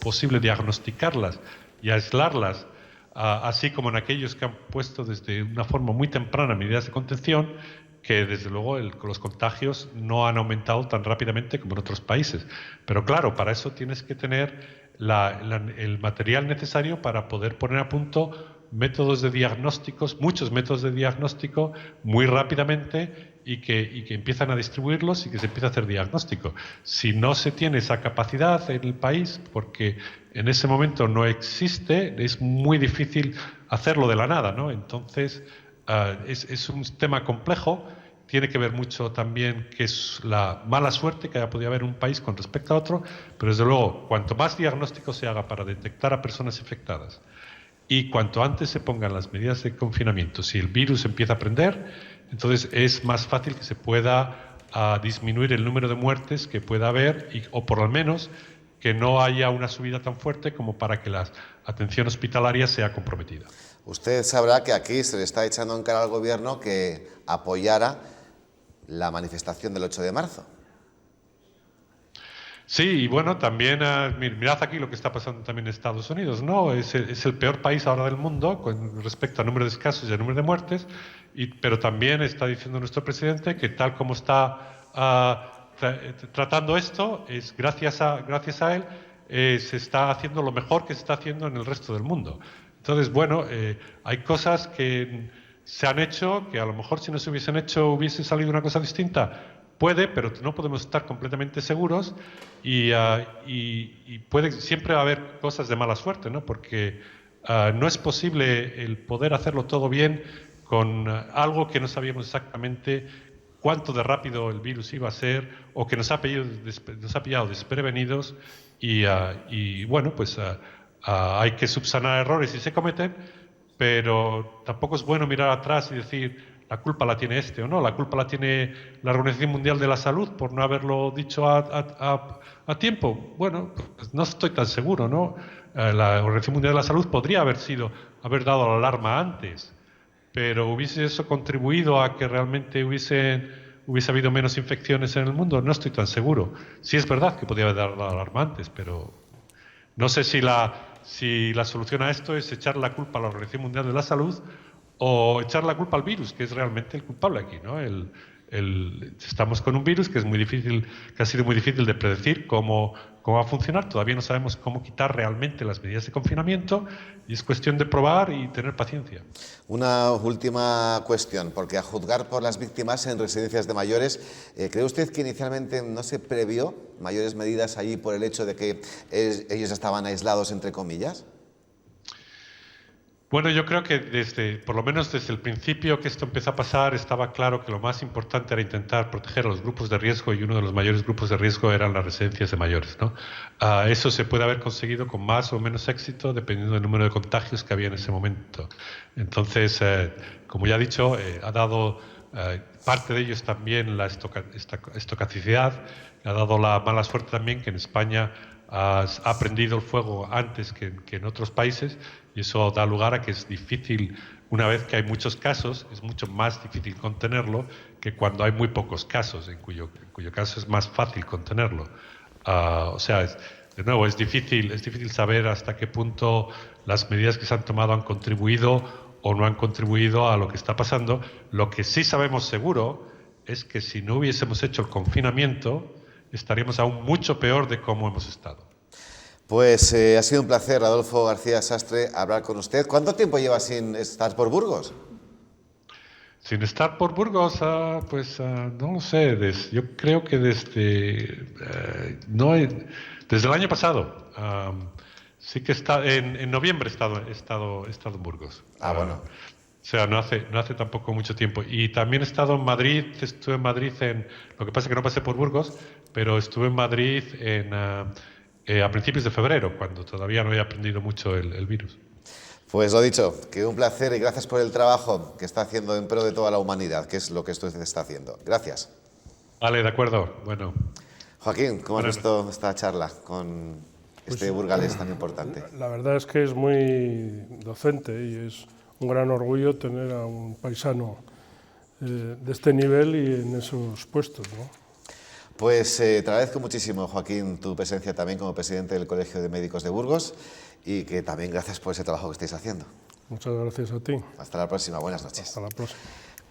posible diagnosticarlas y aislarlas, así como en aquellos que han puesto desde una forma muy temprana medidas de contención, que desde luego los contagios no han aumentado tan rápidamente como en otros países. Pero claro, para eso tienes que tener el material necesario para poder poner a punto métodos de diagnósticos, muchos métodos de diagnóstico muy rápidamente y que empiezan a distribuirlos y que se empieza a hacer diagnóstico. Si no se tiene esa capacidad en el país, porque en ese momento no existe, es muy difícil hacerlo de la nada, ¿no? Entonces, es un tema complejo. Tiene que ver mucho también que es la mala suerte que haya podido haber en un país con respecto a otro, pero desde luego, cuanto más diagnóstico se haga para detectar a personas infectadas y cuanto antes se pongan las medidas de confinamiento, si el virus empieza a prender, entonces es más fácil que se pueda disminuir el número de muertes que pueda haber o por lo menos que no haya una subida tan fuerte como para que la atención hospitalaria sea comprometida. Usted sabrá que aquí se le está echando en cara al gobierno que apoyara la manifestación del 8 de marzo. Sí, y bueno, también mirad aquí lo que está pasando también en Estados Unidos, ¿no? Es el peor país ahora del mundo con respecto al número de casos y al número de muertes, pero también está diciendo nuestro presidente que tal como está tratando esto, es gracias a él, se está haciendo lo mejor que se está haciendo en el resto del mundo. Entonces, bueno, hay cosas que se han hecho que a lo mejor si no se hubiesen hecho hubiese salido una cosa distinta. Puede, pero no podemos estar completamente seguros y puede siempre haber cosas de mala suerte, ¿no? Porque no es posible el poder hacerlo todo bien con algo que no sabíamos exactamente cuánto de rápido el virus iba a ser o que nos ha pillado desprevenidos y bueno, pues hay que subsanar errores si se cometen, pero tampoco es bueno mirar atrás y decir la culpa la tiene este o no, la culpa la tiene la Organización Mundial de la Salud por no haberlo dicho a tiempo. Bueno, pues no estoy tan seguro, ¿no? La Organización Mundial de la Salud podría haber dado la alarma antes, pero ¿hubiese eso contribuido a que realmente hubiese habido menos infecciones en el mundo? No estoy tan seguro. Sí es verdad que podría haber dado la alarma antes, pero no sé si la solución a esto es echar la culpa a la Organización Mundial de la Salud o echar la culpa al virus, que es realmente el culpable aquí, ¿no? Estamos con un virus que es muy difícil, que ha sido muy difícil de predecir cómo cómo va a funcionar, todavía no sabemos cómo quitar realmente las medidas de confinamiento y es cuestión de probar y tener paciencia. Una última cuestión, porque a juzgar por las víctimas en residencias de mayores, ¿cree usted que inicialmente no se previó mayores medidas allí por el hecho de que ellos estaban aislados, entre comillas? Bueno, yo creo que por lo menos desde el principio que esto empezó a pasar, estaba claro que lo más importante era intentar proteger a los grupos de riesgo y uno de los mayores grupos de riesgo eran las residencias de mayores, ¿no? Eso se puede haber conseguido con más o menos éxito dependiendo del número de contagios que había en ese momento. Entonces, como ya he dicho, ha dado parte de ellos también la estocasticidad, ha dado la mala suerte también que en España ha aprendido el fuego antes que en otros países y eso da lugar a que es difícil, una vez que hay muchos casos, es mucho más difícil contenerlo que cuando hay muy pocos casos, en cuyo caso es más fácil contenerlo. O sea, de nuevo, es difícil saber hasta qué punto las medidas que se han tomado han contribuido o no han contribuido a lo que está pasando. Lo que sí sabemos seguro es que si no hubiésemos hecho el confinamiento, estaríamos aún mucho peor de cómo hemos estado. Pues ha sido un placer, Adolfo García Sastre, hablar con usted. ¿Cuánto tiempo lleva sin estar por Burgos? Sin estar por Burgos, no lo sé, yo creo que desde el año pasado. Sí que en noviembre he estado en Burgos. Bueno. O sea, no hace tampoco mucho tiempo. Y también he estado en Madrid, estuve en Madrid lo que pasa es que no pasé por Burgos, pero estuve en Madrid a principios de febrero, cuando todavía no había aprendido mucho el virus. Pues lo dicho, que un placer y gracias por el trabajo que está haciendo en pro de toda la humanidad, que es lo que usted está haciendo. Gracias. Vale, de acuerdo. Bueno. Joaquín, ¿cómo has visto esta charla con este burgalés tan importante? La verdad es que es muy docente y es un gran orgullo tener a un paisano de este nivel y en esos puestos, ¿no? Pues te agradezco muchísimo, Joaquín, tu presencia también como presidente del Colegio de Médicos de Burgos y que también gracias por ese trabajo que estáis haciendo. Muchas gracias a ti. Hasta la próxima, buenas noches. Hasta la próxima.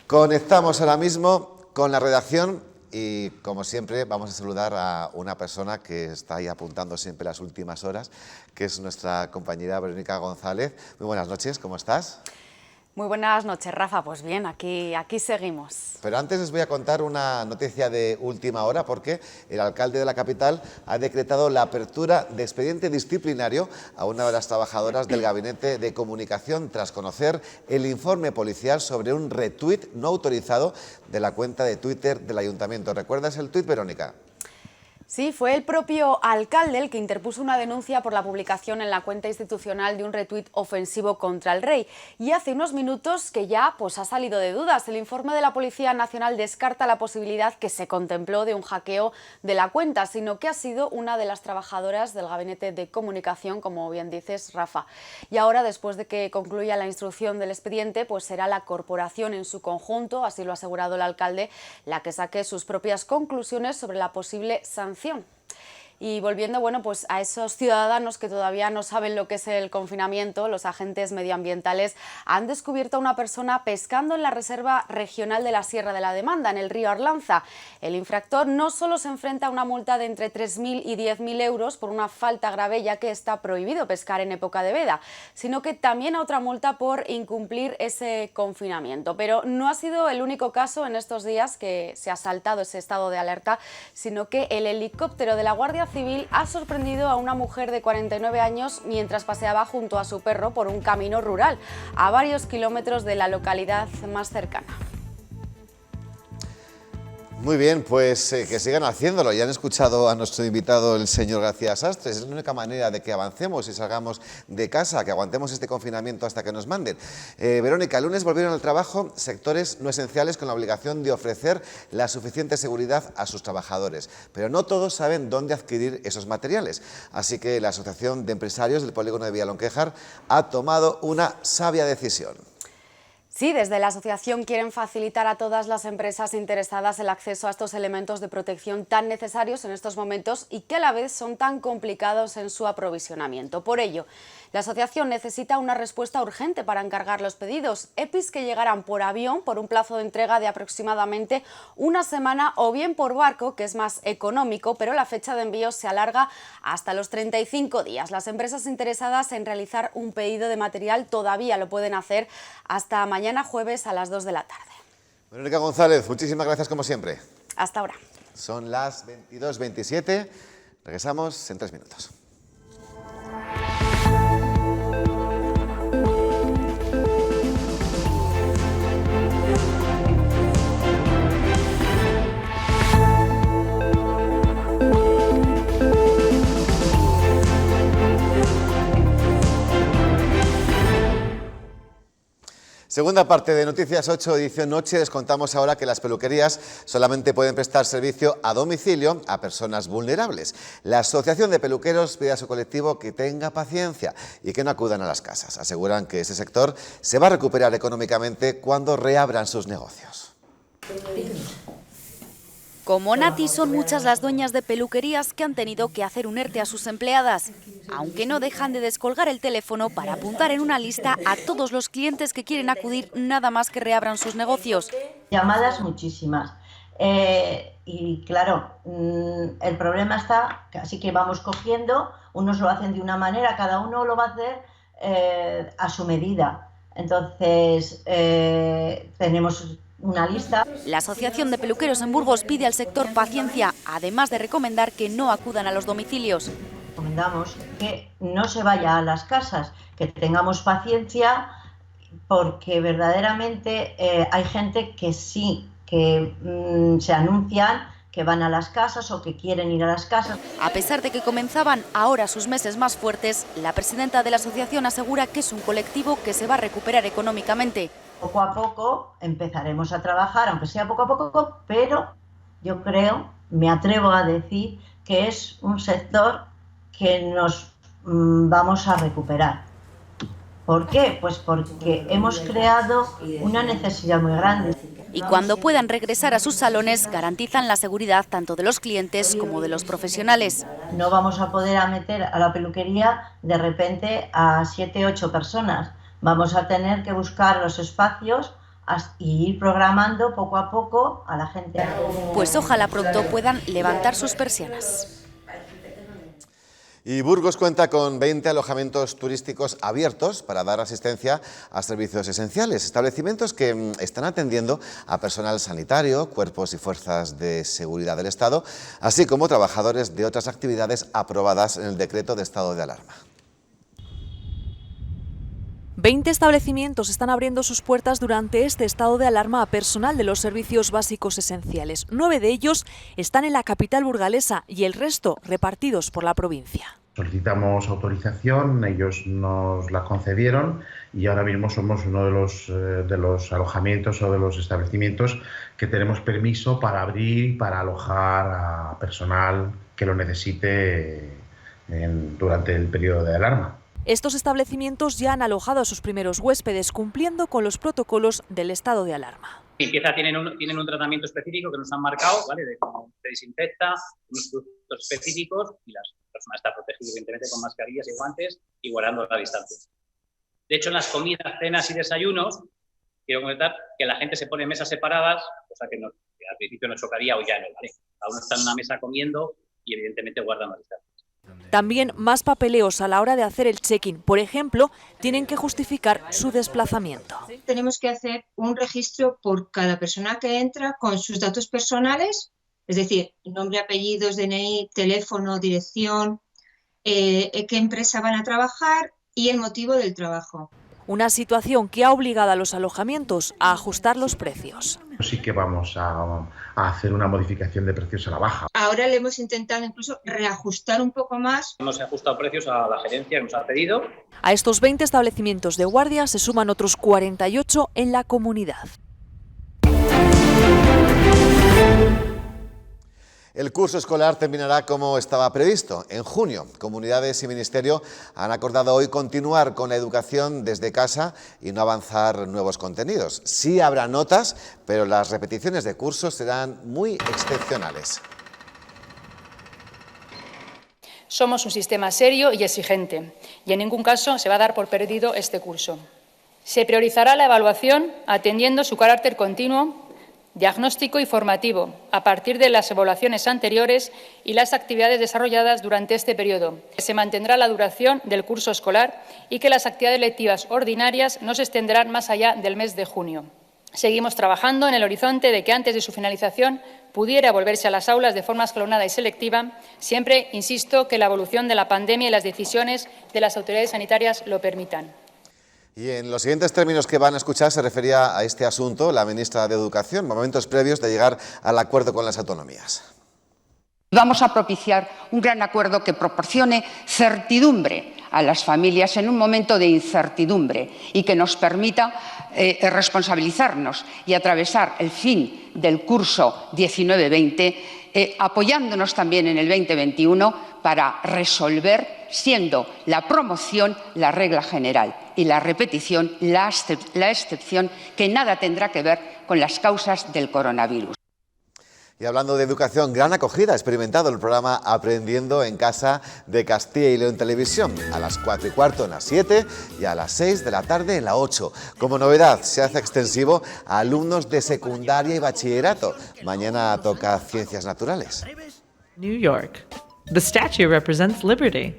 Conectamos ahora mismo con la redacción y, como siempre, vamos a saludar a una persona que está ahí apuntando siempre las últimas horas, que es nuestra compañera Verónica González. Muy buenas noches, ¿cómo estás? Muy buenas noches, Rafa. Pues bien, aquí seguimos. Pero antes les voy a contar una noticia de última hora porque el alcalde de la capital ha decretado la apertura de expediente disciplinario a una de las trabajadoras del Gabinete de Comunicación tras conocer el informe policial sobre un retweet no autorizado de la cuenta de Twitter del Ayuntamiento. ¿Recuerdas el tuit, Verónica? Sí, fue el propio alcalde el que interpuso una denuncia por la publicación en la cuenta institucional de un retuit ofensivo contra el rey. Y hace unos minutos que ya ha salido de dudas. El informe de la Policía Nacional descarta la posibilidad que se contempló de un hackeo de la cuenta, sino que ha sido una de las trabajadoras del Gabinete de Comunicación, como bien dices, Rafa. Y ahora, después de que concluya la instrucción del expediente, será la corporación en su conjunto, así lo ha asegurado el alcalde, la que saque sus propias conclusiones sobre la posible sanción. Y volviendo a esos ciudadanos que todavía no saben lo que es el confinamiento, los agentes medioambientales han descubierto a una persona pescando en la Reserva Regional de la Sierra de la Demanda, en el río Arlanza. El infractor no solo se enfrenta a una multa de entre 3.000 y 10.000 euros por una falta grave, ya que está prohibido pescar en época de veda, sino que también a otra multa por incumplir ese confinamiento. Pero no ha sido el único caso en estos días que se ha saltado ese estado de alerta, sino que el helicóptero de la Guardia Civil ha sorprendido a una mujer de 49 años mientras paseaba junto a su perro por un camino rural a varios kilómetros de la localidad más cercana. Muy bien, pues que sigan haciéndolo. Ya han escuchado a nuestro invitado, el señor García Sastre. Es la única manera de que avancemos y salgamos de casa, que aguantemos este confinamiento hasta que nos manden. Verónica, el lunes volvieron al trabajo sectores no esenciales con la obligación de ofrecer la suficiente seguridad a sus trabajadores. Pero no todos saben dónde adquirir esos materiales. Así que la Asociación de Empresarios del Polígono de Villalonquejar ha tomado una sabia decisión. Sí, desde la asociación quieren facilitar a todas las empresas interesadas el acceso a estos elementos de protección tan necesarios en estos momentos y que a la vez son tan complicados en su aprovisionamiento. Por ello, la asociación necesita una respuesta urgente para encargar los pedidos, EPIs que llegarán por avión por un plazo de entrega de aproximadamente una semana o bien por barco, que es más económico, pero la fecha de envío se alarga hasta los 35 días. Las empresas interesadas en realizar un pedido de material todavía lo pueden hacer hasta mañana jueves a las 2 de la tarde. Verónica González, muchísimas gracias como siempre. Hasta ahora. Son las 22:27. Regresamos en 3 minutos. Segunda parte de Noticias 8, edición noche. Les contamos ahora que las peluquerías solamente pueden prestar servicio a domicilio a personas vulnerables. La Asociación de Peluqueros pide a su colectivo que tenga paciencia y que no acudan a las casas. Aseguran que ese sector se va a recuperar económicamente cuando reabran sus negocios. Como Nati, son muchas las dueñas de peluquerías que han tenido que hacer un ERTE a sus empleadas, aunque no dejan de descolgar el teléfono para apuntar en una lista a todos los clientes que quieren acudir nada más que reabran sus negocios. Llamadas muchísimas. Y claro, el problema está, así que vamos cogiendo, unos lo hacen de una manera, cada uno lo va a hacer a su medida. Entonces, tenemos una lista. La Asociación de Peluqueros en Burgos pide al sector paciencia, además de recomendar que no acudan a los domicilios. Recomendamos que no se vaya a las casas, que tengamos paciencia, porque verdaderamente hay gente que sí, que se anuncian que van a las casas o que quieren ir a las casas. A pesar de que comenzaban ahora sus meses más fuertes, la presidenta de la asociación asegura que es un colectivo que se va a recuperar económicamente. Poco a poco empezaremos a trabajar, aunque sea poco a poco, pero yo creo, me atrevo a decir que es un sector que nos vamos a recuperar. ¿Por qué? Pues porque hemos creado una necesidad muy grande. Y cuando puedan regresar a sus salones, garantizan la seguridad tanto de los clientes como de los profesionales. No vamos a poder meter a la peluquería de repente a 7 o 8 personas. Vamos a tener que buscar los espacios y ir programando poco a poco a la gente. Pues ojalá pronto puedan levantar sus persianas. Y Burgos cuenta con 20 alojamientos turísticos abiertos para dar asistencia a servicios esenciales, establecimientos que están atendiendo a personal sanitario, cuerpos y fuerzas de seguridad del Estado, así como trabajadores de otras actividades aprobadas en el decreto de estado de alarma. 20 establecimientos están abriendo sus puertas durante este estado de alarma a personal de los servicios básicos esenciales. 9 de ellos están en la capital burgalesa y el resto repartidos por la provincia. Solicitamos autorización, ellos nos la concedieron y ahora mismo somos uno de los alojamientos o de los establecimientos que tenemos permiso para abrir, para alojar a personal que lo necesite durante el periodo de alarma. Estos establecimientos ya han alojado a sus primeros huéspedes, cumpliendo con los protocolos del estado de alarma. Limpieza tienen un tratamiento específico que nos han marcado, ¿vale? Se desinfecta, unos productos específicos y la persona está protegida evidentemente con mascarillas y guantes y guardando la distancia. De hecho, en las comidas, cenas y desayunos, quiero comentar que la gente se pone en mesas separadas, cosa que al principio nos chocaría o ya no, ¿vale? Cada uno está en una mesa comiendo y evidentemente guardan la distancia. También más papeleos a la hora de hacer el check-in. Por ejemplo, tienen que justificar su desplazamiento. Tenemos que hacer un registro por cada persona que entra con sus datos personales, es decir, nombre, apellidos, DNI, teléfono, dirección, qué empresa van a trabajar y el motivo del trabajo. Una situación que ha obligado a los alojamientos a ajustar los precios. Sí que vamos a hacer una modificación de precios a la baja. Ahora le hemos intentado incluso reajustar un poco más. Hemos ajustado precios a la gerencia que nos ha pedido. A estos 20 establecimientos de guardia se suman otros 48 en la comunidad. El curso escolar terminará como estaba previsto, en junio. Comunidades y Ministerio han acordado hoy continuar con la educación desde casa y no avanzar nuevos contenidos. Sí habrá notas, pero las repeticiones de cursos serán muy excepcionales. Somos un sistema serio y exigente, y en ningún caso se va a dar por perdido este curso. Se priorizará la evaluación atendiendo su carácter continuo, diagnóstico y formativo, a partir de las evaluaciones anteriores y las actividades desarrolladas durante este periodo. Se mantendrá la duración del curso escolar y que las actividades lectivas ordinarias no se extenderán más allá del mes de junio. Seguimos trabajando en el horizonte de que antes de su finalización pudiera volverse a las aulas de forma escalonada y selectiva, siempre, insisto, que la evolución de la pandemia y las decisiones de las autoridades sanitarias lo permitan. Y en los siguientes términos que van a escuchar se refería a este asunto la ministra de Educación, momentos previos de llegar al acuerdo con las autonomías. Vamos a propiciar un gran acuerdo que proporcione certidumbre a las familias en un momento de incertidumbre y que nos permita responsabilizarnos y atravesar el fin del curso 19-20, apoyándonos también en el 2021 para resolver, siendo la promoción la regla general y la repetición la excepción, que nada tendrá que ver con las causas del coronavirus. Y hablando de educación, gran acogida ha experimentado el programa Aprendiendo en Casa de Castilla y León Televisión, a las 4:15 en las 7 y a las 6 de la tarde en la 8. Como novedad, se hace extensivo a alumnos de secundaria y bachillerato. Mañana toca Ciencias Naturales. New York. The statue represents liberty.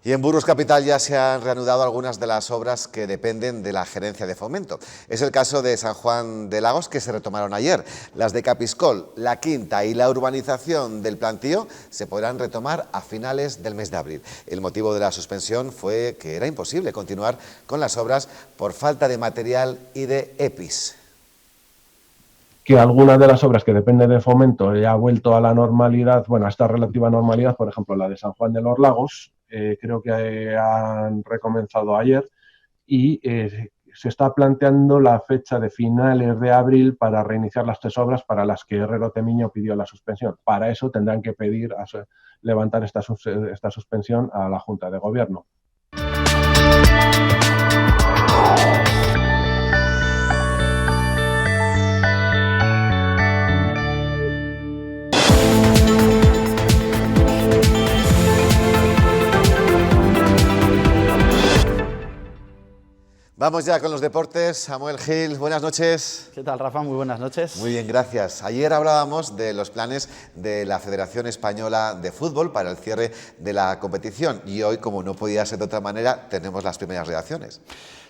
Y en Burgos Capital ya se han reanudado algunas de las obras que dependen de la Gerencia de Fomento. Es el caso de San Juan de Lagos, que se retomaron ayer. Las de Capiscol, La Quinta y la urbanización del Plantío se podrán retomar a finales del mes de abril. El motivo de la suspensión fue que era imposible continuar con las obras por falta de material y de EPIs. Que algunas de las obras que dependen de Fomento ya ha vuelto a la normalidad, bueno, a esta relativa normalidad, por ejemplo, la de San Juan de los Lagos, creo que han recomenzado ayer y se está planteando la fecha de finales de abril para reiniciar las 3 obras para las que Herrero Temiño pidió la suspensión. Para eso tendrán que pedir levantar esta suspensión a la Junta de Gobierno. Vamos ya con los deportes. Samuel Gil, buenas noches. ¿Qué tal, Rafa? Muy buenas noches. Muy bien, gracias. Ayer hablábamos de los planes de la Federación Española de Fútbol para el cierre de la competición y hoy, como no podía ser de otra manera, tenemos las primeras reacciones.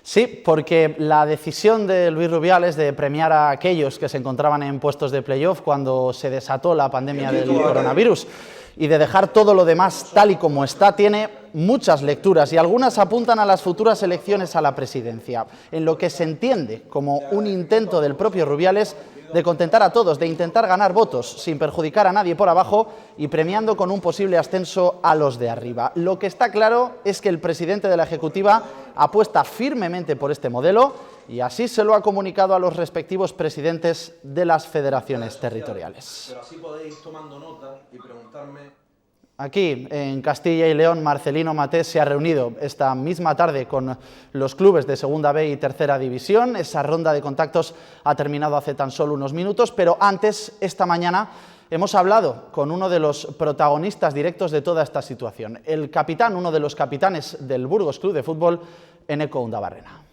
Sí, porque la decisión de Luis Rubiales de premiar a aquellos que se encontraban en puestos de playoff cuando se desató la pandemia del coronavirus y de dejar todo lo demás tal y como está, tiene muchas lecturas y algunas apuntan a las futuras elecciones a la presidencia, en lo que se entiende como un intento del propio Rubiales de contentar a todos, de intentar ganar votos sin perjudicar a nadie por abajo y premiando con un posible ascenso a los de arriba. Lo que está claro es que el presidente de la Ejecutiva apuesta firmemente por este modelo y así se lo ha comunicado a los respectivos presidentes de las federaciones territoriales. Pero así podéis ir tomando nota y preguntarme... Aquí, en Castilla y León, Marcelino Matés se ha reunido esta misma tarde con los clubes de Segunda B y Tercera División. Esa ronda de contactos ha terminado hace tan solo unos minutos, pero antes, esta mañana, hemos hablado con uno de los protagonistas directos de toda esta situación, el capitán, uno de los capitanes del Burgos Club de Fútbol, Eneko Undabarrena.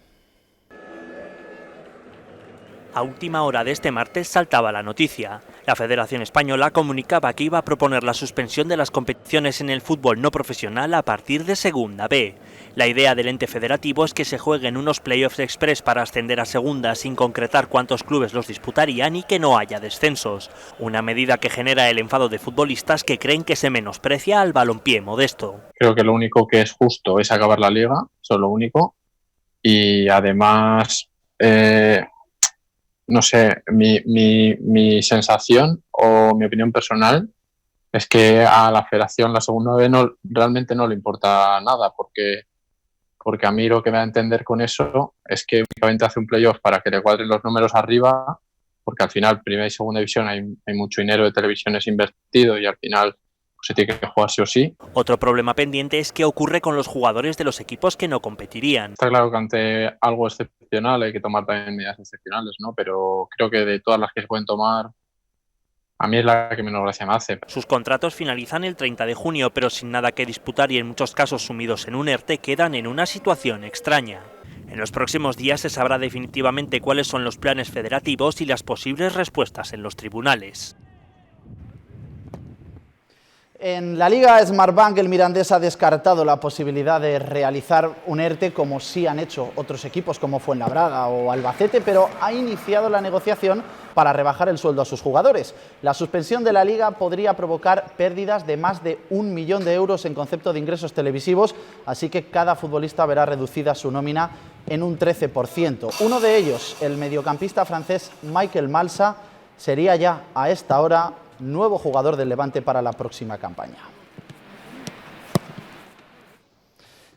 A última hora de este martes saltaba la noticia. La Federación Española comunicaba que iba a proponer la suspensión de las competiciones en el fútbol no profesional a partir de Segunda B. La idea del ente federativo es que se jueguen unos playoffs express para ascender a Segunda sin concretar cuántos clubes los disputarían y que no haya descensos. Una medida que genera el enfado de futbolistas que creen que se menosprecia al balompié modesto. Creo que lo único que es justo es acabar la liga, eso es lo único. Y además... no sé, mi sensación o mi opinión personal es que a la Federación la Segunda B realmente no le importa nada, porque a mí lo que me da a entender con eso es que únicamente hace un playoff para que le cuadren los números arriba, porque al final primera y segunda división hay mucho dinero de televisiones invertido y al final se tiene que jugar sí o sí. Otro problema pendiente es qué ocurre con los jugadores de los equipos que no competirían. Está claro que ante algo excepcional hay que tomar también medidas excepcionales, ¿no? Pero creo que de todas las que se pueden tomar, a mí es la que menos gracia me hace. Sus contratos finalizan el 30 de junio, pero sin nada que disputar y en muchos casos sumidos en un ERTE, quedan en una situación extraña. En los próximos días se sabrá definitivamente cuáles son los planes federativos y las posibles respuestas en los tribunales. En la Liga Smartbank, el Mirandés ha descartado la posibilidad de realizar un ERTE como sí han hecho otros equipos como Fuenlabrada o Albacete, pero ha iniciado la negociación para rebajar el sueldo a sus jugadores. La suspensión de la Liga podría provocar pérdidas de más de 1 millón de euros en concepto de ingresos televisivos, así que cada futbolista verá reducida su nómina en un 13%. Uno de ellos, el mediocampista francés Michael Malsa, sería ya a esta hora nuevo jugador del Levante para la próxima campaña.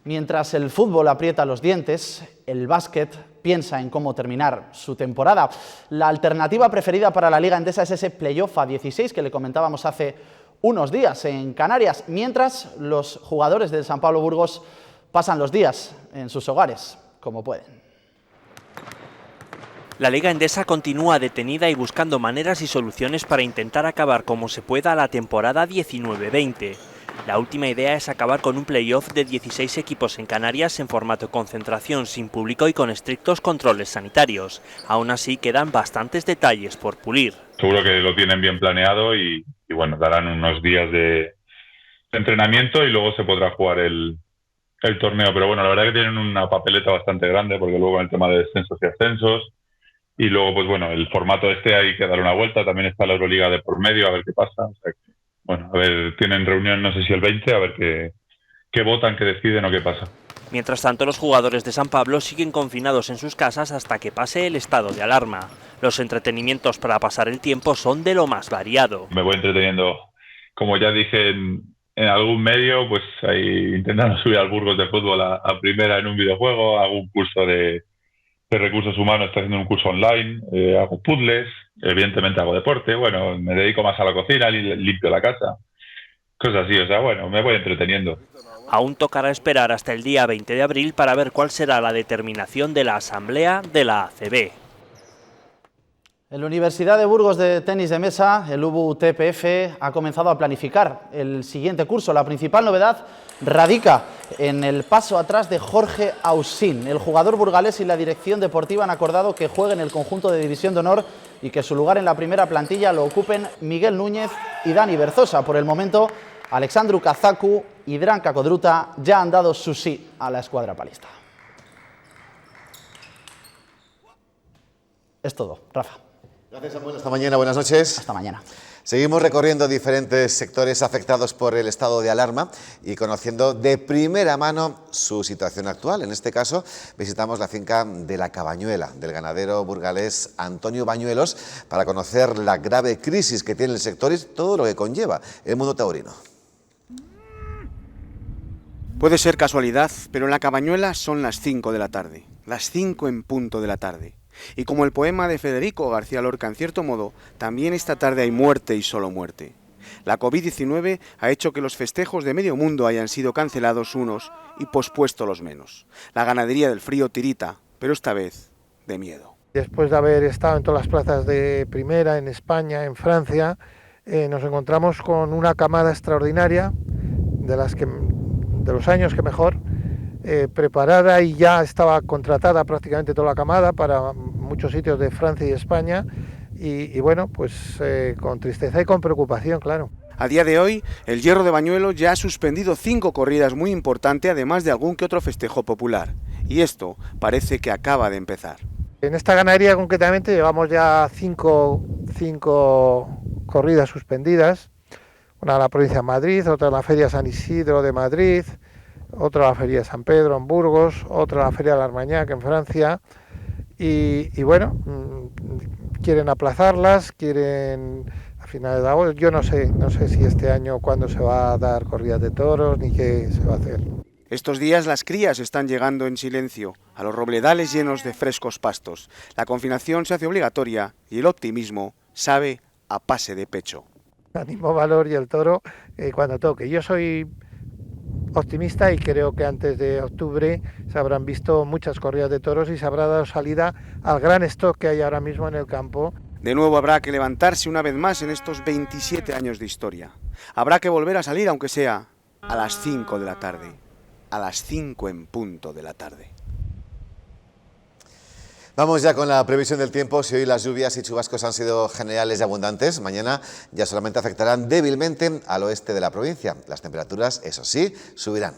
Mientras el fútbol aprieta los dientes, el básquet piensa en cómo terminar su temporada. La alternativa preferida para la Liga Endesa es ese playoff a 16 que le comentábamos hace unos días en Canarias, mientras los jugadores del San Pablo Burgos pasan los días en sus hogares, como pueden. La Liga Endesa continúa detenida y buscando maneras y soluciones para intentar acabar como se pueda la temporada 19-20. La última idea es acabar con un playoff de 16 equipos en Canarias en formato concentración, sin público y con estrictos controles sanitarios. Aún así quedan bastantes detalles por pulir. Seguro que lo tienen bien planeado y bueno, darán unos días de entrenamiento y luego se podrá jugar el torneo. Pero bueno, la verdad que tienen una papeleta bastante grande porque luego en el tema de descensos y ascensos. Y luego, pues bueno, el formato hay que dar una vuelta. También está la Euroliga de por medio, a ver qué pasa. O sea que, bueno, a ver, tienen reunión, no sé si el 20, a ver qué votan, qué deciden o qué pasa. Mientras tanto, los jugadores de San Pablo siguen confinados en sus casas hasta que pase el estado de alarma. Los entretenimientos para pasar el tiempo son de lo más variado. Me voy entreteniendo, como ya dije en algún medio, pues ahí intentando subir al Burgos de fútbol a primera en un videojuego, hago un curso de recursos humanos, estoy haciendo un curso online, hago puzzles, evidentemente hago deporte, bueno, me dedico más a la cocina, limpio la casa, cosas así, o sea, bueno, me voy entreteniendo. Aún tocará esperar hasta el día 20 de abril para ver cuál será la determinación de la Asamblea de la ACB. En la Universidad de Burgos de Tenis de Mesa, el UBU-TPF ha comenzado a planificar el siguiente curso. La principal novedad radica en el paso atrás de Jorge Ausín. El jugador burgalés y la dirección deportiva han acordado que juegue en el conjunto de División de Honor y que su lugar en la primera plantilla lo ocupen Miguel Núñez y Dani Berzosa. Por el momento, Alexandru Kazaku y Dran Kakodruta ya han dado su sí a la escuadra palista. Es todo. Rafa. Gracias, Samuel. Hasta mañana. Buenas noches. Hasta mañana. Seguimos recorriendo diferentes sectores afectados por el estado de alarma y conociendo de primera mano su situación actual. En este caso, visitamos la finca de La Cabañuela, del ganadero burgalés Antonio Bañuelos, para conocer la grave crisis que tiene el sector y todo lo que conlleva el mundo taurino. Puede ser casualidad, pero en La Cabañuela son las 5 de la tarde, las 5 en punto de la tarde. Y como el poema de Federico García Lorca, en cierto modo, también esta tarde hay muerte y solo muerte. La COVID-19 ha hecho que los festejos de medio mundo hayan sido cancelados unos y pospuestos los menos. La ganadería del frío tirita, pero esta vez de miedo. Después de haber estado en todas las plazas de primera, en España, en Francia, nos encontramos con una camada extraordinaria, de los años que mejor, preparada y ya estaba contratada prácticamente toda la camada para muchos sitios de Francia y España y bueno, pues con tristeza y con preocupación, claro. A día de hoy, el Hierro de Bañuelo ya ha suspendido 5 corridas muy importantes, además de algún que otro festejo popular. Y esto parece que acaba de empezar. En esta ganadería concretamente llevamos ya 5 corridas suspendidas. Una a la provincia de Madrid, otra a la Feria San Isidro de Madrid, otra a la Feria de San Pedro en Burgos, otra a la Feria de Armañac en Francia y bueno, quieren aplazarlas, quieren a finales de agosto. Yo no sé si este año cuándo se va a dar corridas de toros ni qué se va a hacer. Estos días las crías están llegando en silencio a los robledales llenos de frescos pastos. La confinación se hace obligatoria y el optimismo sabe a pase de pecho. Animo valor y el toro cuando toque. Yo soy optimista y creo que antes de octubre se habrán visto muchas corridas de toros y se habrá dado salida al gran stock que hay ahora mismo en el campo. De nuevo habrá que levantarse una vez más en estos 27 años de historia. Habrá que volver a salir, aunque sea a las 5 de la tarde. A las 5 en punto de la tarde. Vamos ya con la previsión del tiempo. Si hoy las lluvias y chubascos han sido generales y abundantes, mañana ya solamente afectarán débilmente al oeste de la provincia. Las temperaturas, eso sí, subirán.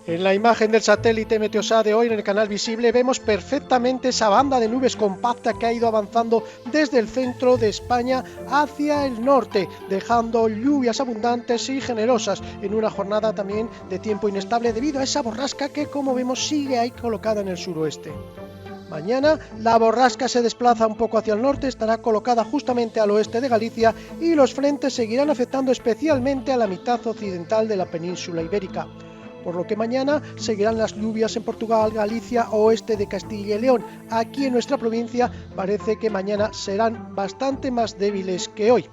En la imagen del satélite Meteosat de hoy en el canal visible vemos perfectamente esa banda de nubes compacta que ha ido avanzando desde el centro de España hacia el norte, dejando lluvias abundantes y generosas en una jornada también de tiempo inestable debido a esa borrasca que, como vemos, sigue ahí colocada en el suroeste. Mañana la borrasca se desplaza un poco hacia el norte, estará colocada justamente al oeste de Galicia y los frentes seguirán afectando especialmente a la mitad occidental de la península ibérica. Por lo que mañana seguirán las lluvias en Portugal, Galicia, oeste de Castilla y León. Aquí en nuestra provincia parece que mañana serán bastante más débiles que hoy.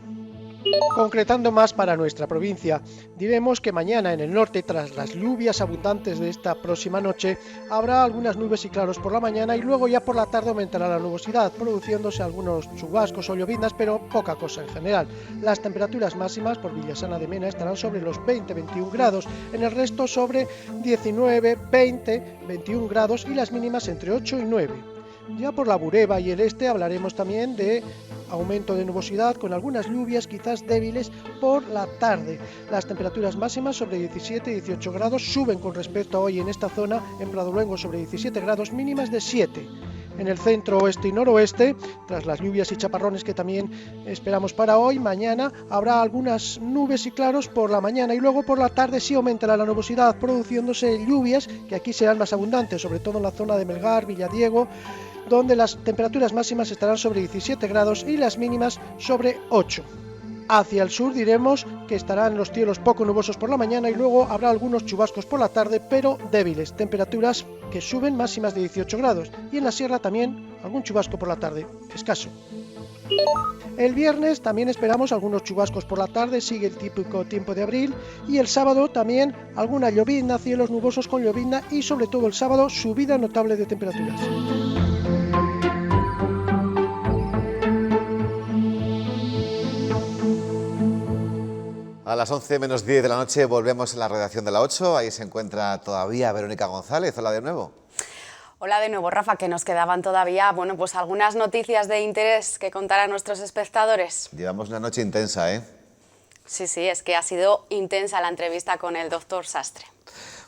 Concretando más para nuestra provincia, diremos que mañana en el norte, tras las lluvias abundantes de esta próxima noche, habrá algunas nubes y claros por la mañana y luego ya por la tarde aumentará la nubosidad, produciéndose algunos chubascos o lloviznas, pero poca cosa en general. Las temperaturas máximas por Villasana de Mena estarán sobre los 20-21 grados, en el resto sobre 19, 20, 21 grados y las mínimas entre 8 y 9. Ya por la Bureba y el este hablaremos también de aumento de nubosidad con algunas lluvias quizás débiles por la tarde. Las temperaturas máximas sobre 17 y 18 grados suben con respecto a hoy en esta zona, en Pradoluengo sobre 17 grados, mínimas de 7. En el centro, oeste y noroeste, tras las lluvias y chaparrones que también esperamos para hoy, mañana habrá algunas nubes y claros por la mañana y luego por la tarde sí aumentará la nubosidad, produciéndose lluvias que aquí serán más abundantes, sobre todo en la zona de Melgar, Villadiego, donde las temperaturas máximas estarán sobre 17 grados y las mínimas sobre 8. Hacia el sur diremos que estarán los cielos poco nubosos por la mañana y luego habrá algunos chubascos por la tarde, pero débiles, temperaturas que suben máximas de 18 grados y en la sierra también algún chubasco por la tarde, escaso. El viernes también esperamos algunos chubascos por la tarde, sigue el típico tiempo de abril, y el sábado también alguna llovizna, cielos nubosos con llovizna y sobre todo el sábado subida notable de temperaturas. A las 11 menos 10 de la noche volvemos a la redacción de la 8. Ahí se encuentra todavía Verónica González. Hola de nuevo. Hola de nuevo, Rafa, que nos quedaban todavía, bueno, pues algunas noticias de interés que contar a nuestros espectadores. Llevamos una noche intensa, ¿eh? Sí, es que ha sido intensa la entrevista con el doctor Sastre.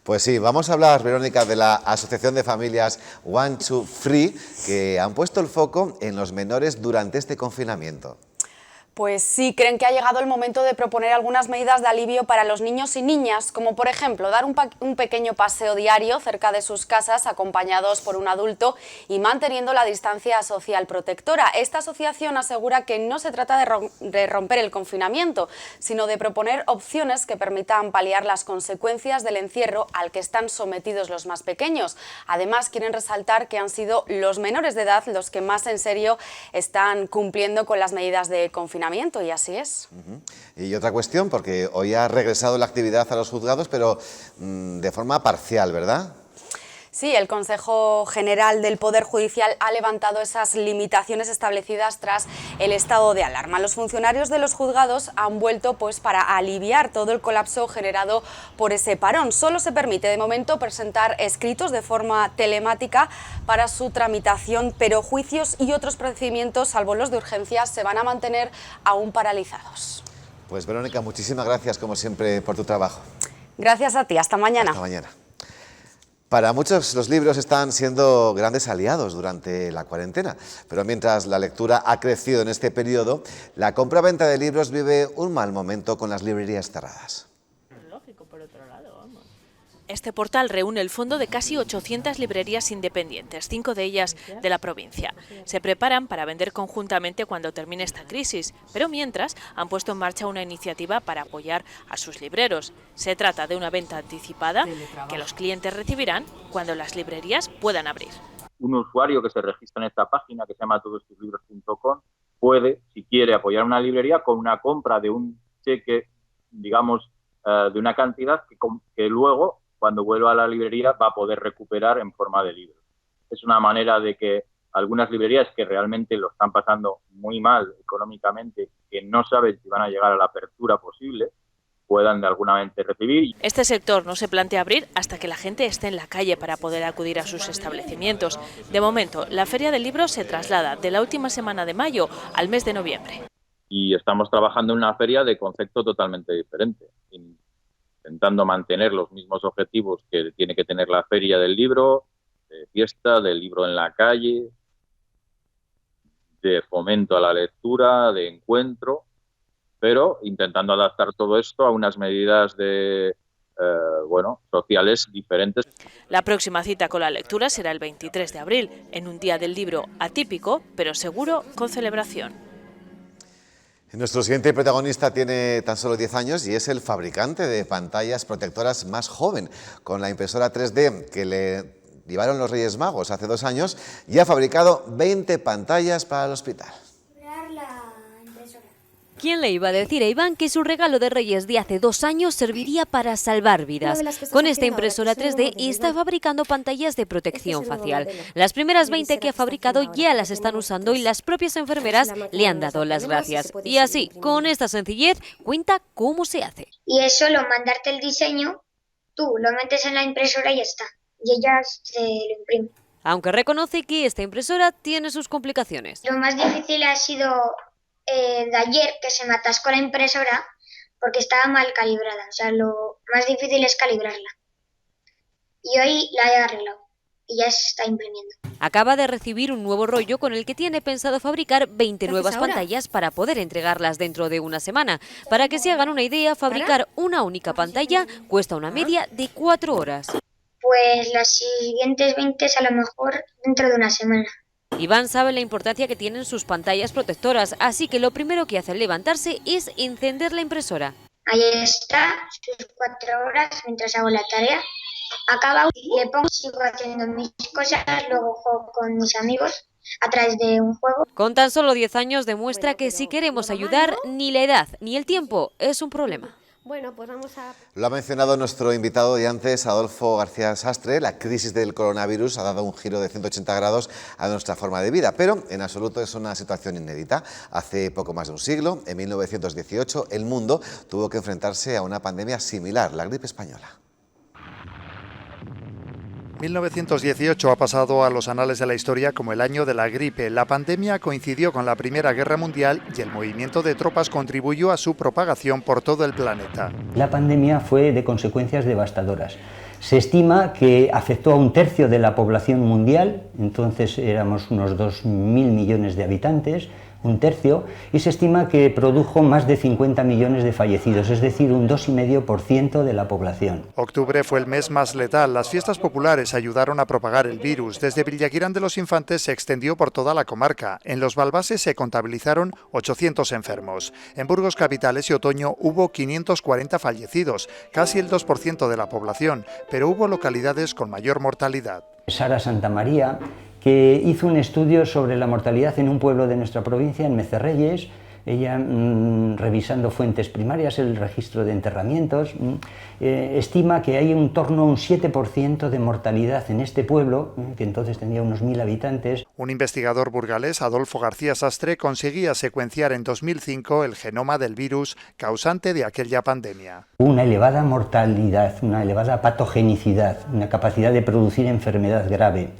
Pues sí, vamos a hablar, Verónica, de la Asociación de Familias One Two Free, que han puesto el foco en los menores durante este confinamiento. Pues sí, creen que ha llegado el momento de proponer algunas medidas de alivio para los niños y niñas, como por ejemplo dar un pequeño paseo diario cerca de sus casas acompañados por un adulto y manteniendo la distancia social protectora. Esta asociación asegura que no se trata de romper el confinamiento, sino de proponer opciones que permitan paliar las consecuencias del encierro al que están sometidos los más pequeños. Además, quieren resaltar que han sido los menores de edad los que más en serio están cumpliendo con las medidas de confinamiento. Y así es. Y otra cuestión, porque hoy ha regresado la actividad a los juzgados, pero de forma parcial, ¿verdad? Sí, el Consejo General del Poder Judicial ha levantado esas limitaciones establecidas tras el estado de alarma. Los funcionarios de los juzgados han vuelto pues para aliviar todo el colapso generado por ese parón. Solo se permite de momento presentar escritos de forma telemática para su tramitación, pero juicios y otros procedimientos, salvo los de urgencia, se van a mantener aún paralizados. Pues Verónica, muchísimas gracias como siempre por tu trabajo. Gracias a ti, hasta mañana. Hasta mañana. Para muchos los libros están siendo grandes aliados durante la cuarentena, pero mientras la lectura ha crecido en este periodo, la compra-venta de libros vive un mal momento con las librerías cerradas. Este portal reúne el fondo de casi 800 librerías independientes, 5 de ellas de la provincia. Se preparan para vender conjuntamente cuando termine esta crisis, pero mientras han puesto en marcha una iniciativa para apoyar a sus libreros. Se trata de una venta anticipada que los clientes recibirán cuando las librerías puedan abrir. Un usuario que se registra en esta página, que se llama todostuslibros.com, puede, si quiere, apoyar una librería con una compra de un cheque, digamos, de una cantidad que luego, cuando vuelva a la librería, va a poder recuperar en forma de libros. Es una manera de que algunas librerías que realmente lo están pasando muy mal económicamente, que no saben si van a llegar a la apertura posible, puedan de alguna manera recibir. Este sector no se plantea abrir hasta que la gente esté en la calle para poder acudir a sus establecimientos. De momento, la Feria del Libro se traslada de la última semana de mayo al mes de noviembre. Y estamos trabajando en una feria de concepto totalmente diferente, intentando mantener los mismos objetivos que tiene que tener la Feria del Libro, de fiesta, del libro en la calle, de fomento a la lectura, de encuentro, pero intentando adaptar todo esto a unas medidas sociales diferentes. La próxima cita con la lectura será el 23 de abril, en un día del libro atípico, pero seguro con celebración. Nuestro siguiente protagonista tiene tan solo 10 años y es el fabricante de pantallas protectoras más joven. Con la impresora 3D que le llevaron los Reyes Magos hace 2 años, ya ha fabricado 20 pantallas para el hospital. ¿Quién le iba a decir a Iván que su regalo de Reyes de hace 2 años serviría para salvar vidas? Con esta impresora 3D está fabricando pantallas de protección facial. Las primeras 20 que ha fabricado ya las están usando y las propias enfermeras le han dado las gracias. Y así, con esta sencillez, cuenta cómo se hace. Y es solo mandarte el diseño, tú lo metes en la impresora y ya está. Y ella se lo imprime. Aunque reconoce que esta impresora tiene sus complicaciones. Lo más difícil ha sido de ayer, que se me atascó la impresora porque estaba mal calibrada. O sea, lo más difícil es calibrarla. Y hoy la he arreglado y ya se está imprimiendo. Acaba de recibir un nuevo rollo con el que tiene pensado fabricar 20 nuevas pantallas para poder entregarlas dentro de una semana. Para que se hagan una idea, fabricar una única pantalla cuesta una media de 4 horas. Pues las siguientes 20 a lo mejor dentro de una semana. Iván sabe la importancia que tienen sus pantallas protectoras, así que lo primero que hace al levantarse es encender la impresora. Ahí está, sus 4 horas mientras hago la tarea. Acaba y le pongo, sigo haciendo mis cosas, luego juego con mis amigos a través de un juego. Con tan solo 10 años demuestra que si queremos ayudar, ni la edad ni el tiempo es un problema. Bueno, pues vamos a... Lo ha mencionado nuestro invitado de antes, Adolfo García Sastre. La crisis del coronavirus ha dado un giro de 180 grados a nuestra forma de vida, pero en absoluto es una situación inédita. Hace poco más de un siglo, en 1918, el mundo tuvo que enfrentarse a una pandemia similar, la gripe española. 1918 ha pasado a los anales de la historia como el año de la gripe. La pandemia coincidió con la Primera Guerra Mundial y el movimiento de tropas contribuyó a su propagación por todo el planeta. La pandemia fue de consecuencias devastadoras. Se estima que afectó a 1/3 de la población mundial, entonces éramos unos 2.000 millones de habitantes, 1/3, y se estima que produjo más de 50 millones de fallecidos, es decir, un 2,5% de la población. Octubre fue el mes más letal. Las fiestas populares ayudaron a propagar el virus. Desde Villaguirán de los Infantes se extendió por toda la comarca. En los Balbases se contabilizaron 800 enfermos. En Burgos Capitales y Otoño hubo 540 fallecidos, casi el 2% de la población, pero hubo localidades con mayor mortalidad. Sara Santamaría, que hizo un estudio sobre la mortalidad en un pueblo de nuestra provincia, en Mecerreyes. Ella, revisando fuentes primarias, el registro de enterramientos, estima que hay en torno a un 7% de mortalidad en este pueblo, que entonces tenía unos 1.000 habitantes. Un investigador burgalés, Adolfo García Sastre, conseguía secuenciar en 2005 el genoma del virus causante de aquella pandemia. Una elevada mortalidad, una elevada patogenicidad, una capacidad de producir enfermedad grave.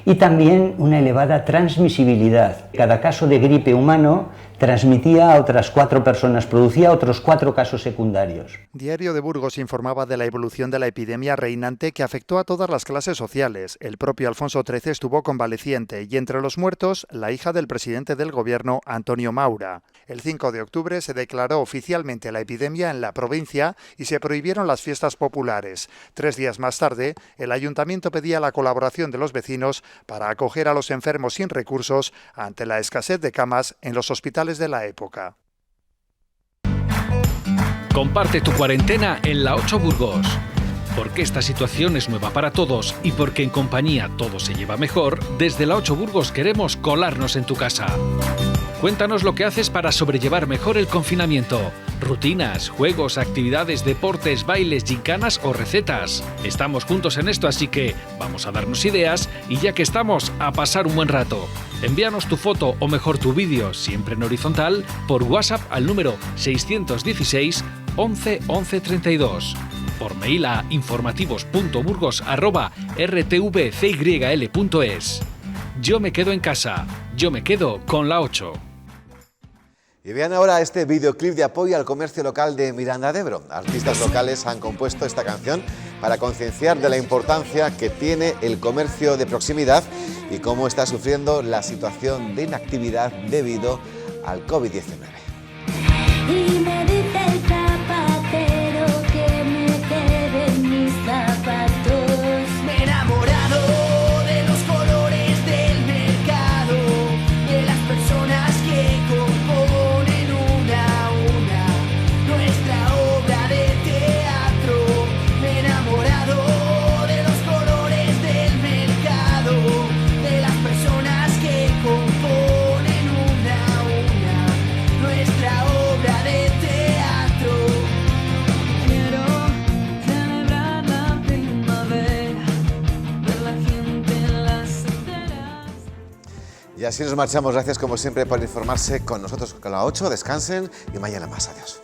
Y también una elevada transmisibilidad. Cada caso de gripe humano transmitía a otras 4 personas, producía otros 4 casos secundarios. Diario de Burgos informaba de la evolución de la epidemia reinante que afectó a todas las clases sociales. El propio Alfonso XIII estuvo convaleciente y entre los muertos, la hija del presidente del gobierno, Antonio Maura. El 5 de octubre se declaró oficialmente la epidemia en la provincia y se prohibieron las fiestas populares. 3 días más tarde, el ayuntamiento pedía la colaboración de los vecinos para acoger a los enfermos sin recursos ante la escasez de camas en los hospitales de la época. Comparte tu cuarentena en La 8 Burgos. Porque esta situación es nueva para todos y porque en compañía todo se lleva mejor, desde La 8 Burgos queremos colarnos en tu casa. Cuéntanos lo que haces para sobrellevar mejor el confinamiento. Rutinas, juegos, actividades, deportes, bailes, gincanas o recetas. Estamos juntos en esto, así que vamos a darnos ideas y ya que estamos, a pasar un buen rato. Envíanos tu foto o mejor tu vídeo, siempre en horizontal, por WhatsApp al número 616 11 11 32. Por mail a informativos.burgos@rtvcyl.es. Yo me quedo en casa, yo me quedo con La 8. Y vean ahora este videoclip de apoyo al comercio local de Miranda de Ebro. Artistas locales han compuesto esta canción para concienciar de la importancia que tiene el comercio de proximidad y cómo está sufriendo la situación de inactividad debido al COVID-19. Y me dice el zapatero que me queden mis zapatos. Me he enamorado de los colores del mercado, de las personas que componen una a una nuestra obra de teatro. Me he enamorado de los colores del mercado, de las personas que componen una a una nuestra obra de teatro. Quiero celebrar la primavera, ver la gente en las aceras. Y así nos marchamos. Gracias como siempre por informarse con nosotros con La 8. Descansen y mañana más. Adiós.